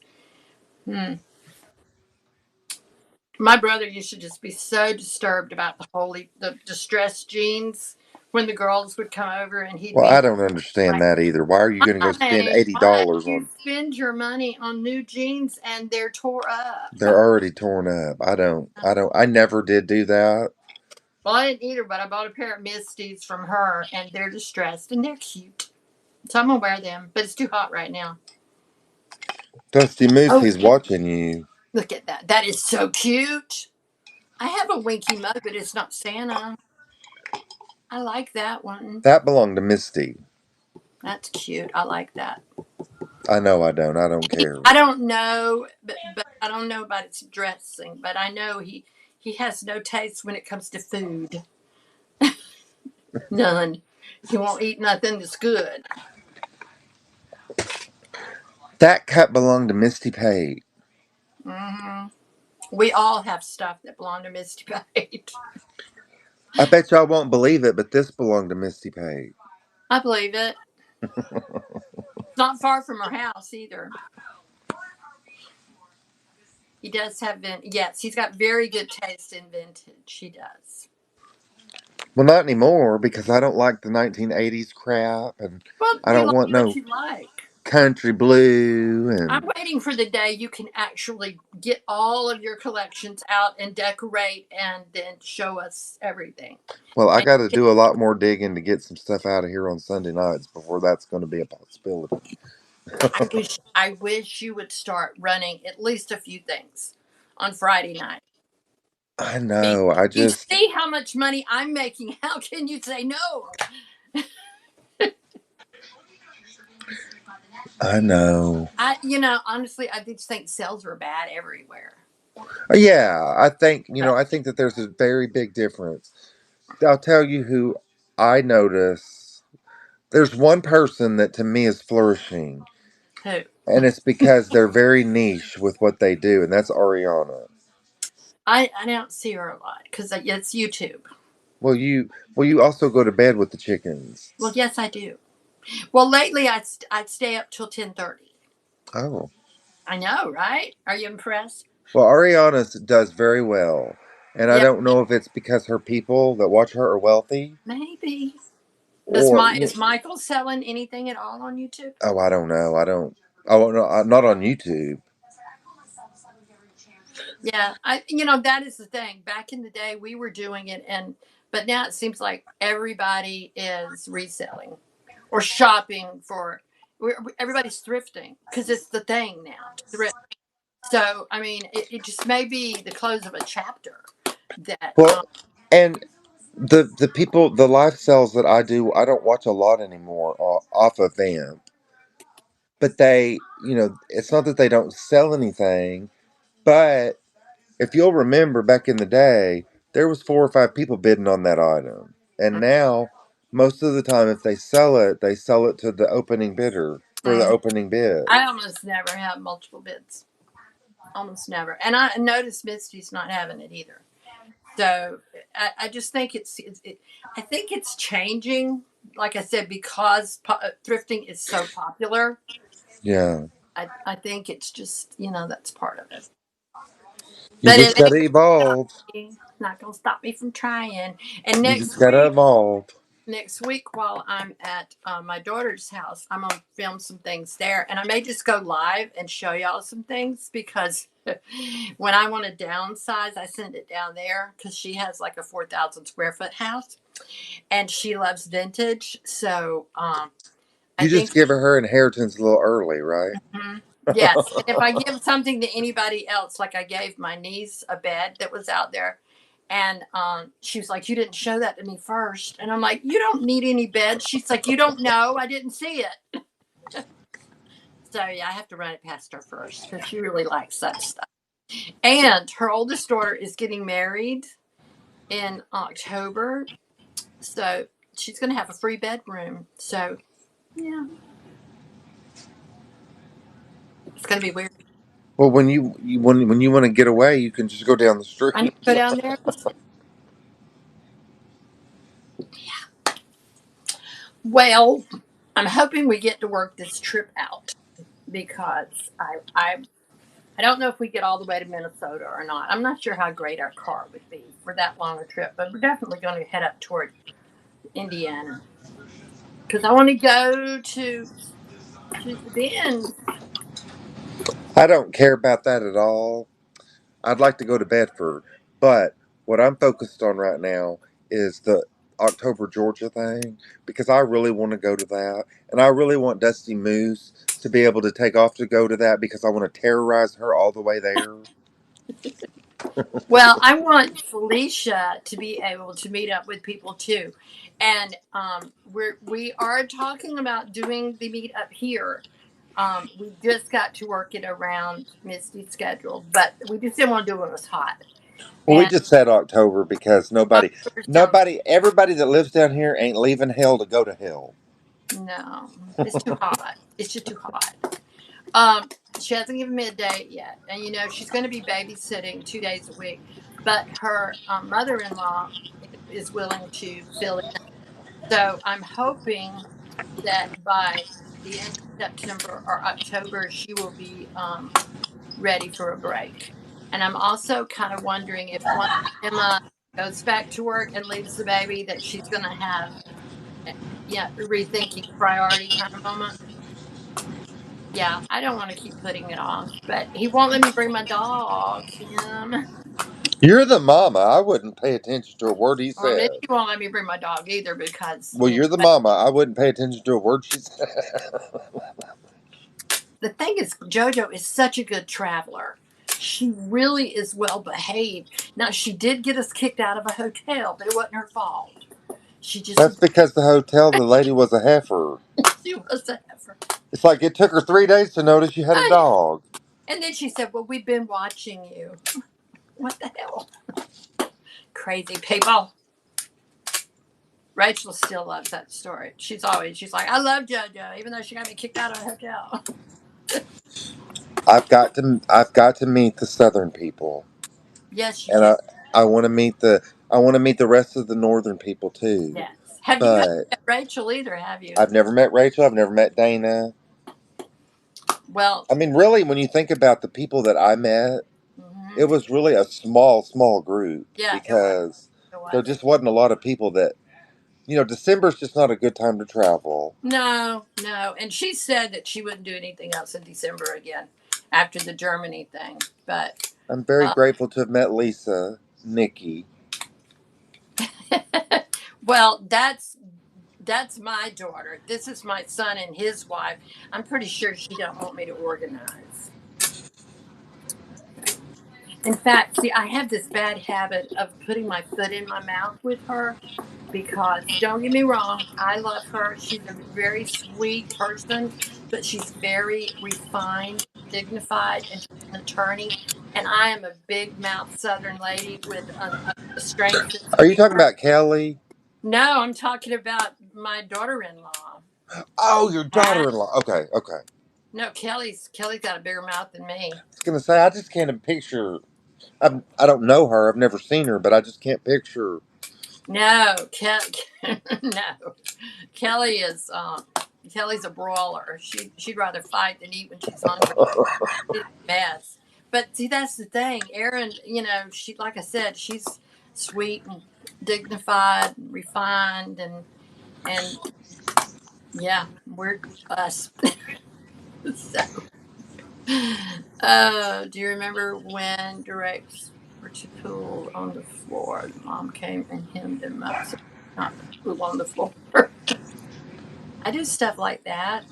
my brother used to just be so disturbed about the distressed jeans when the girls would come over, and he'd well, be I don't understand like, that either. Why are you going to go spend "Why? eighty Why dollars you on? spend your money on new jeans and they're tore up?" They're already torn up. I don't. I don't. I never did do that. Well, I didn't either, but I bought a pair of Misties from her, and they're distressed and they're cute. So I'm gonna wear them, but it's too hot right now. Dusty Moose, Oh, he's watching you. look at that! That is so cute. I have a Winky mug, but it's not Santa. I like that one. That belonged to Misty. That's cute. I like that. I know. I don't. I don't care. I don't know, but I don't know about its dressing. But I know he has no taste when it comes to food. None. He won't eat nothing that's good. That cup belonged to Misty Pate. Hmm. We all have stuff that belong to Misty Pate. I bet y'all won't believe it, but this belonged to Misty Pate. I believe it. It's not far from her house either. He does have yes, he's got very good taste in vintage. He does. Well, not anymore because I don't like the 1980s crap, and Well, I you don't like want what no you like. country blue. And I'm waiting for the day you can actually get all of your collections out and decorate and then show us everything. well, I And got to do a lot more digging to get some stuff out of here on Sunday nights before that's going to be a possibility. I wish you would start running at least a few things on Friday night. I I mean, know. I you just. see how much money I'm making. How can you say no? I know. Honestly, I just think sales were bad everywhere. Yeah, I think But I think that there's a very big difference. I'll tell you who I notice. There's one person that to me is flourishing, who? and it's because they're very niche with what they do, and that's Ariana. I don't see her a lot because it's YouTube. Well, you also go to bed with the chickens. Well, yes, I do. Well, lately I'd stay up till 10:30. Oh, I know, right? Are you impressed? well, Ariana does very well, and I Yeah, don't know if it's because her people that watch her are wealthy, maybe. or Is Michael selling anything at all on YouTube? oh, I don't know. I don't. Oh no, not on YouTube. Yeah, that is the thing. Back in the day, we were doing it, but now it seems like everybody is reselling or shopping for. Everybody's thrifting because it's the thing now to thrift. So I mean, it just may be the close of a chapter that Well, and the people, the live sales that I do, I don't watch a lot anymore off of them. But they, it's not that they don't sell anything, but if you'll remember back in the day, there was 4 or 5 people bidding on that item. And now, most of the time, if they sell it to the opening bidder for the Mhm. opening bid. I almost never have multiple bids. Almost never. And I noticed Misty's not having it either. So I just think I think it's changing. Like I said, because thrifting is so popular, Yeah. I think it's just, that's part of it. You But it just got ain't to evolve. not gonna stop me from trying. And You just got to evolve. next week while I'm at my daughter's house, I'm gonna film some things there, and I may just go live and show y'all some things because when I want to downsize, I send it down there because she has like a 4,000 square foot house, and she loves vintage. So I You think. just give her inheritance a little early, right? Mhm. Yes, and if I give something to anybody else, like I gave my niece a bed that was out there, and she was like, "You didn't show that to me first," and I'm like, "You don't need any bed." She's like, "You don't know, I didn't see it." So yeah, I have to run it past her first because she really likes that stuff. And her oldest daughter is getting married in October, so she's going to have a free bedroom. So yeah, it's going to be weird. Well, when you want to get away, you can just go down the I need street. to go down there. Well, I'm hoping we get to work this trip out because I don't know if we get all the way to Minnesota or not. I'm not sure how great our car would be for that long a trip, but we're definitely going to head up toward Indiana because I want to go to the Bend. I don't care about that at all. I'd like to go to Bedford, but what I'm focused on right now is the October Georgia thing because I really want to go to that, and I really want Dusty Moose to be able to take off to go to that because I want to terrorize her all the way there. Well, I want Felicia to be able to meet up with people too, and we are talking about doing the meet up here. We just got to work it around Misty's schedule, but we just didn't want to do it when it was hot. Well, we And just said October because October sounds everybody that lives down here ain't leaving hell to go to hell. no, it's too hot. It's just too hot. Um, she hasn't given me a date yet, and she's going to be babysitting 2 days a week, but her mother-in-law is willing to fill in. So I'm hoping that by the end of September or October, she will be ready for a break. And I'm also kind of wondering if once Emma goes back to work and leaves the baby, that she's going to have, yeah, rethinking priority kind of moment. Yeah, I don't want to keep putting it off, but he won't let me bring my dog, Kim. You're the mama. I wouldn't pay attention to a word he Or maybe said. he won't let me bring my dog either because, Well, you're the mama. I wouldn't pay attention to a word she said. the thing is, JoJo is such a good traveler. She really is well behaved. Now, she did get us kicked out of a hotel, but it wasn't her fault. She just That's because the hotel, the lady was a heifer. she was a heifer. It's like it took her 3 days to notice you had a dog. And then she said, "Well, we've been watching you." What the hell? Crazy people. Rachel still loves that story. She's like, "I love JoJo, even though she got me kicked out of a hotel." I've got to meet the southern people. Yes, you And do. I want to meet the rest of the northern people too. Yes. Have you haven't But met Rachel either? Have you? I've never met Rachel. I've never met Dana. Well, I mean, really, when you think about the people that I met, mhm. it was really a small group Yeah, it was. because It there was. just wasn't a lot of people that, December's just not a good time to travel. No, no. And she said that she wouldn't do anything else in December again after the Germany thing. But I'm very uh, grateful to have met Lisa, Nikki. well, that's my daughter. This is my son and his wife. I'm pretty sure she don't want me to organize. In fact, see, I have this bad habit of putting my foot in my mouth with her because, don't get me wrong, I love her. She's a very sweet person, but she's very refined, dignified, and she's an attorney. And I am a big mouth Southern lady with a strange sense of Are you talking humor. about Kelly? No, I'm talking about my daughter-in-law. Oh, your Ah, daughter-in-law. Okay, okay. no, Kelly's got a bigger mouth than me. I was gonna say I just can't picture. I don't know her. I've never seen her, but I just can't picture. No, no. Kelly is Kelly's a brawler. She'd rather fight than eat when she's hungry. She's a mess. But see, that's the thing. Erin, she, like I said, she's sweet and dignified and refined, and yeah, we're us. So, do you remember when directs were to pool on the floor? The mom came and hemmed them up so not to pool on the floor. I do stuff like that.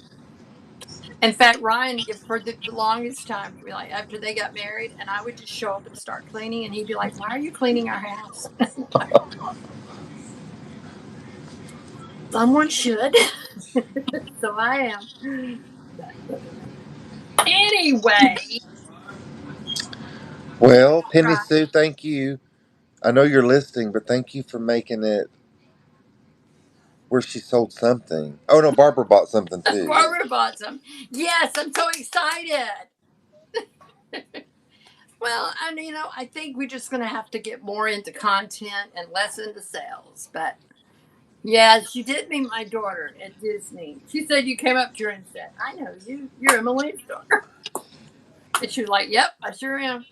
In fact, Ryan, for the longest time, like after they got married, and I would just show up and start cleaning, and he'd be like, "Why are you cleaning our house?" Someone should, so I am. Anyway, Well, Penny right. Sue, thank you. I know you're listening, but thank you for making it where she sold something. Oh no, Barbara bought something too. Barbara bought some. Yes, I'm so excited. Well, and I think we're just gonna have to get more into content and less into sales. But yeah, she did meet my daughter at Disney. She said you came up to her and said, "I know you. You're Emmalene's daughter." And she was like, "Yep, I sure am."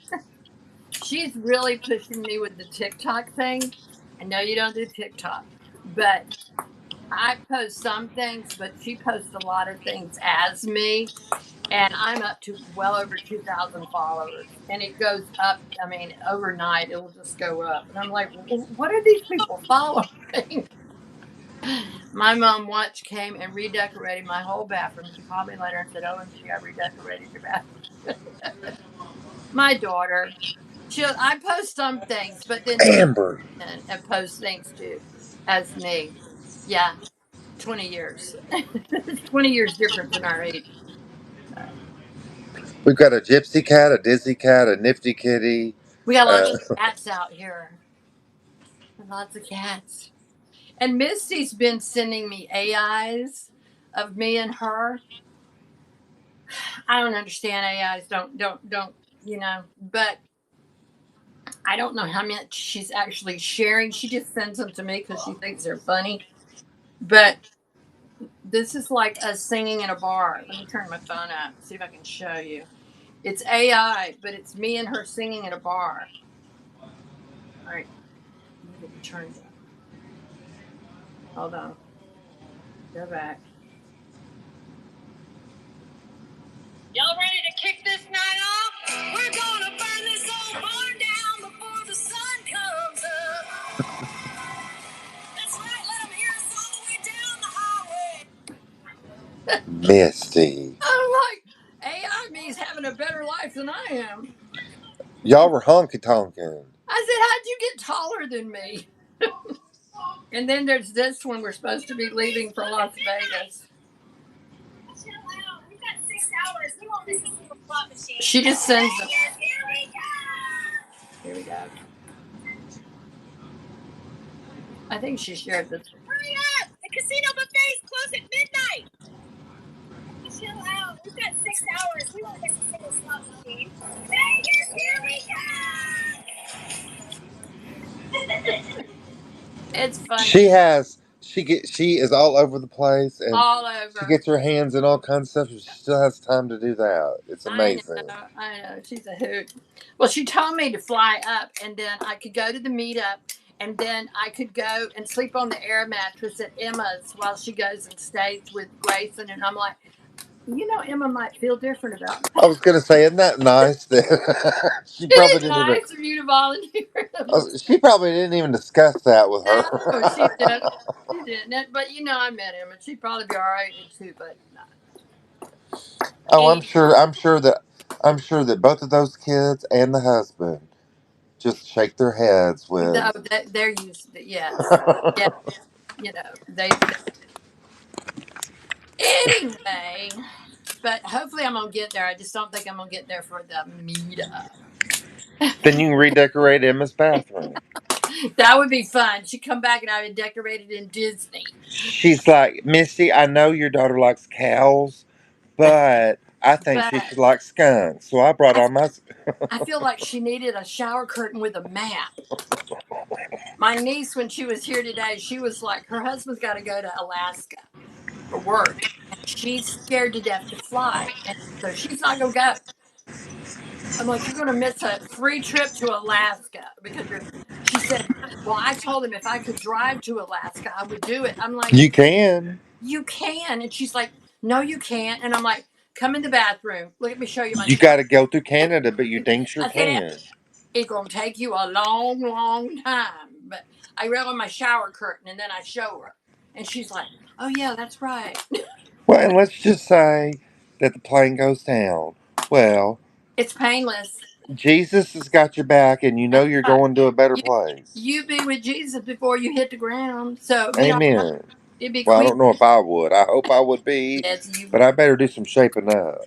She's really pushing me with the TikTok thing. I know you don't do TikTok, but I post some things, but she posts a lot of things as me. And I'm up to well over 2,000 followers. And it goes up, I mean, overnight, it will just go up. And I'm like, what are these people following? My mom once came and redecorated my whole bathroom. She called me later and said, OMG, I redecorated your bathroom. My daughter. I post some things, but then she Amber. and post things too as me. Yeah, 20 years. 20 years difference in our age. We've got a gypsy cat, a dizzy cat, a nifty kitty. We got lots Uh, of cats out here. Lots of cats. And Misty's been sending me AIs of me and her. I don't understand AIs. Don't. But I don't know how much she's actually sharing. She just sends them to me because she thinks they're funny. But this is like us singing in a bar. Let me turn my phone up, see if I can show you. It's AI, but it's me and her singing in a bar. All right, let me get it turned up. Hold on. Go back. Y'all ready to kick this night off? We're gonna burn this old barn down before the sun comes up. That's right, let them hear us all the way down the highway. Misty. I'm like, AI means having a better life than I am. Y'all were honky tonking. I said, how'd you get taller than me? And then there's this one. We're supposed to be leaving for Las Vegas. Chill out. We've got 6 hours. We won't miss a single slot machine. She just sends them. Here we go. Here we go. I think she shared this. Hurry up! The casino buffets close at midnight. Chill out. We've got 6 hours. We won't miss a single slot machine. Vegas, here we go. It's funny. She has. She is all over the place, and All she over. gets her hands in all kinds of stuff. She still has time to do that. It's I amazing. know, I know. She's a hoot. Well, she told me to fly up, and then I could go to the meetup, and then I could go and sleep on the air mattress at Emma's while she goes and stays with Grayson. And I'm like, Emma might feel different about I that. was gonna say, isn't that nice that she It probably is didn't even. nice of you to volunteer. She probably didn't even discuss that with No, her. she didn't. She didn't. But I met Emma. She'd probably be all right too. But no. Oh, I'm Anyway, sure. I'm sure that both of those kids and the husband just shake their heads with. No, they're used to it. Yes. Yeah. You know, they anyway. But hopefully I'm gonna get there. I just don't think I'm gonna get there for the meetup. Then you can redecorate Emma's bathroom. That would be fun. She'd come back and I would decorate it in Disney. She's like, Misty, I know your daughter likes cows, but I think she But should like skunks. So I brought I, all my. I feel like she needed a shower curtain with a map. My niece, when she was here today, she was like, her husband's got to go to Alaska for work. And she's scared to death to fly. And so she's not going to go. I'm like, you're going to miss a free trip to Alaska because she said, well, I told him if I could drive to Alaska, I would do it. I'm like, You can. you can. And she's like, no, you can't. And I'm like, come in the bathroom. Let me show you my You shower. got to go through Canada, but you dang sure I said, can. it's going to take you a long, long time. But I read on my shower curtain and then I show her. And she's like, oh, yeah, that's right. Well, and let's just say that the plane goes down. Well, It's painless. Jesus has got your back, and you know you're going to a better You, place. you be with Jesus before you hit the ground. So, you know, Amen. it'd be Well, I Queen. don't know if I would. I hope I would be, Yes, you but I better do some shaping up.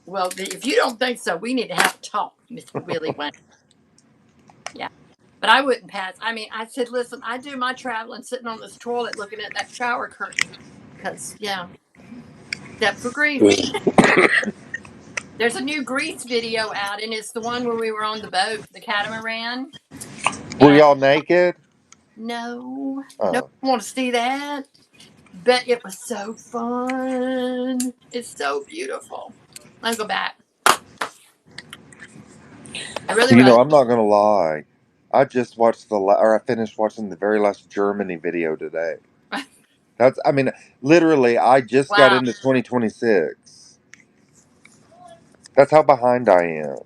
Well, if you don't think so, we need to have a talk, Mr. Willie Wayne. Yeah. But I wouldn't pass. I mean, I said, listen, I do my traveling sitting on this toilet looking at that shower curtain. Because, yeah, except for Greece. There's a new Greece video out, and it's the one where we were on the boat, the catamaran. Were And y'all naked? no, no Oh. one want to see that. But it was so fun. It's so beautiful. I'll go back. I really, You really. know, I'm not gonna lie. I just watched I finished watching the very last Germany video today. That's, I mean, literally, I just got Wow. into 2026. That's how behind I am.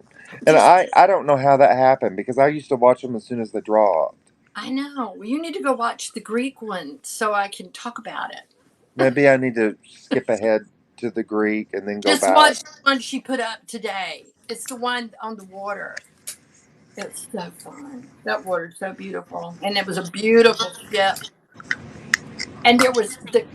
And Just I don't know how that happened because I used to watch them as soon as they dropped. I know. Well, you need to go watch the Greek one so I can talk about it. Maybe I need to skip ahead to the Greek and then go Just back. watch the one she put up today. It's the one on the water. It's so fun. That water's so beautiful. And it was a beautiful ship. And there was the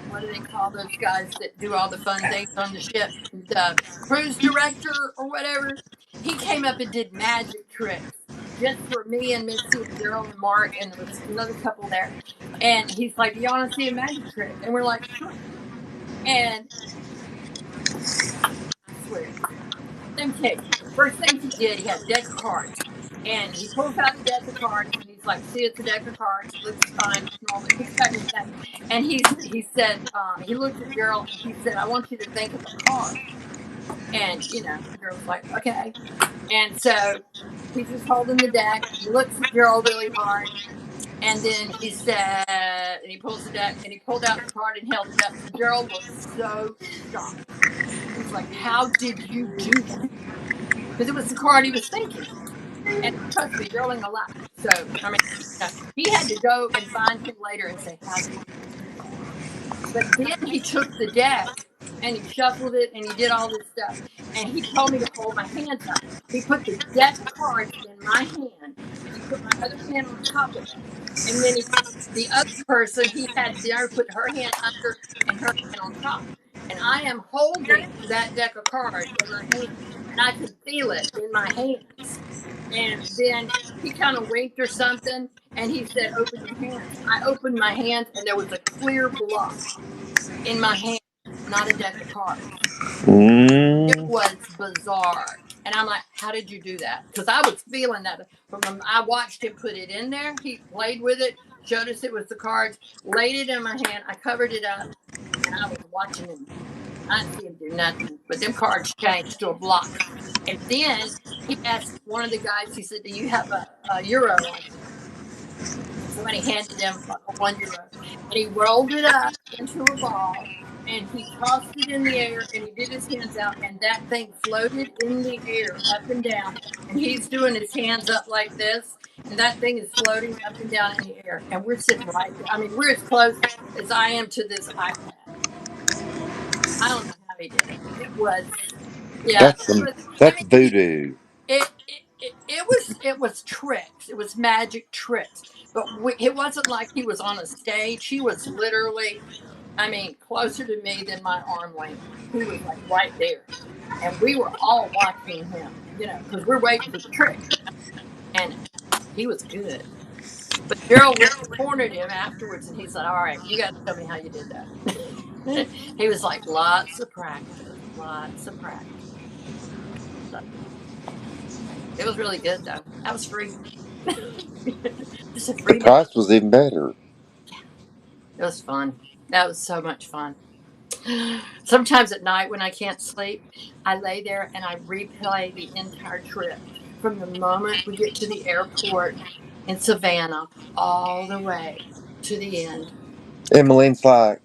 what do they call those guys that do all the fun things on the ship? The cruise director or whatever. He came up and did magic tricks just for me and Misty and Daryl and Mark, and there was another couple there. And he's like, "Do you want to see a magic trick?" And we're like, "Sure." And I swear, let me tell you, the first thing he did, he had a deck of cards. And he pulls out the deck of cards and he's like, see, it's a deck of cards. It looks fine. It's normal. He's cutting his thing. And he said, he looked at Daryl and he said, I want you to think of a card. And, you know, Daryl's like, okay. And so he's just holding the deck. He looks at Daryl really hard. And then he said, and he pulls the deck and he pulled out the card and held it up. And Daryl was so shocked. He's like, how did you do that? Because it was the card he was thinking. And trust me, Daryl ain't gonna lie. So, I mean, he had to go and find him later and say, how did you do that? But then he took the deck and he shuffled it and he did all this stuff. And he told me to hold my hands up. He put the deck of cards in my hand and he put my other hand on top of it. And then the other person, he had there put her hand under and her hand on top. And I am holding that deck of cards in my hand. And I could feel it in my hands. And then he kind of winked or something, and he said, open your hands. I opened my hands, and there was a clear block in my hand, not a deck of cards. It Mm. was bizarre. And I'm like, how did you do that? Because I was feeling that. I watched him put it in there. He played with it, showed us it was the cards, laid it in my hand. I covered it up, and I was watching him. I didn't see him do nothing. But them cards changed to a block. And then he asked one of the guys, he said, do you have a euro on you? Somebody handed him a €1. And he rolled it up into a ball and he tossed it in the air and he did his hands out and that thing floated in the air up and down. And he's doing his hands up like this. And that thing is floating up and down in the air. And we're sitting right there. I mean, we're as close as I am to this iPad. I don't know how he did it. It was Yeah, I That's mean, voodoo. it was tricks. It was magic tricks. But it wasn't like he was on a stage. He was literally, I mean, closer to me than my arm length. He was like right there, and we were all watching him. You know, because we're waiting for the trick, and he was good. But Gerald went and cornered him afterwards, and he said, "All right, you got to tell me how you did that." He was like, "Lots of practice, lots of practice." So, it was really good, though. That was free. Just a The free day. price was even better. It was fun. That was so much fun. Sometimes at night when I can't sleep, I lay there and I replay the entire trip from the moment we get to the airport in Savannah all the way to the end. Emmalene's like,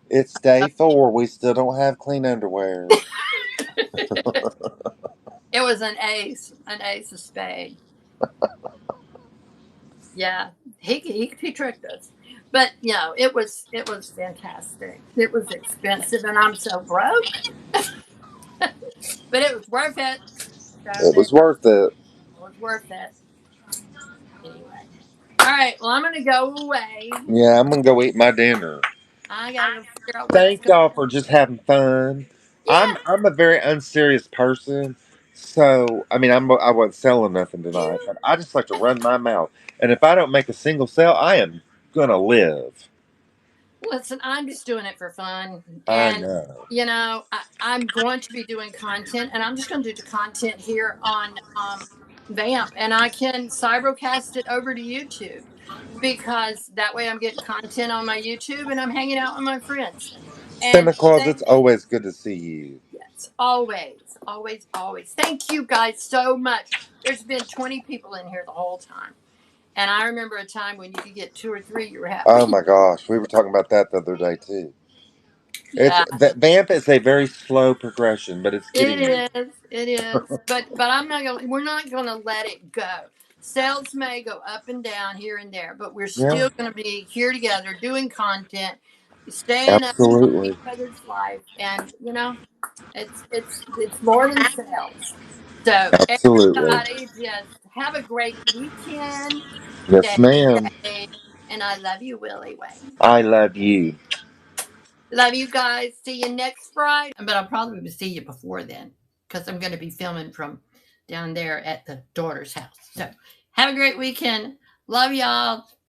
it's day 4. We still don't have clean underwear. It was an ace of spade. Yeah, he tricked us, but it was fantastic. It was expensive, and I'm so broke, but it was worth it. So It there, was worth it. it was worth it anyway. All right, well I'm gonna go away. Yeah, I'm gonna go eat my dinner. I gotta go figure out what's Thank going. y'all for just having fun. Yeah, I'm a very unserious person, so I mean I wasn't selling nothing tonight, but I just like to run my mouth. And if I don't make a single sale, I am gonna live. listen, I'm just doing it for fun, I and know. I'm going to be doing content, and I'm just going to do the content here on Vamp, and I can cybercast it over to YouTube because that way I'm getting content on my YouTube and I'm hanging out with my friends. And Santa Claus, thank it's always good to see you. yes, always, always, always. Thank you guys so much. There's been 20 people in here the whole time. And I remember a time when you could get 2 or 3, you were Oh happy. my gosh, we were talking about that the other day too. It's Yeah, that Vamp is a very slow progression, but it's getting there. it is. It is. But I'm not gonna we're not gonna let it go. Sales may go up and down here and there, but we're Yeah, still gonna be here together doing content, staying up in each absolutely, other's life, and it's more than sales. So absolutely. everybody just have a great weekend. Yes, Stay ma'am. safe. And I love you, Willie Wayne. I love you. Love you guys. See you next Friday. But I'll probably see you before then because I'm going to be filming from down there at the daughter's house. So have a great weekend. Love y'all.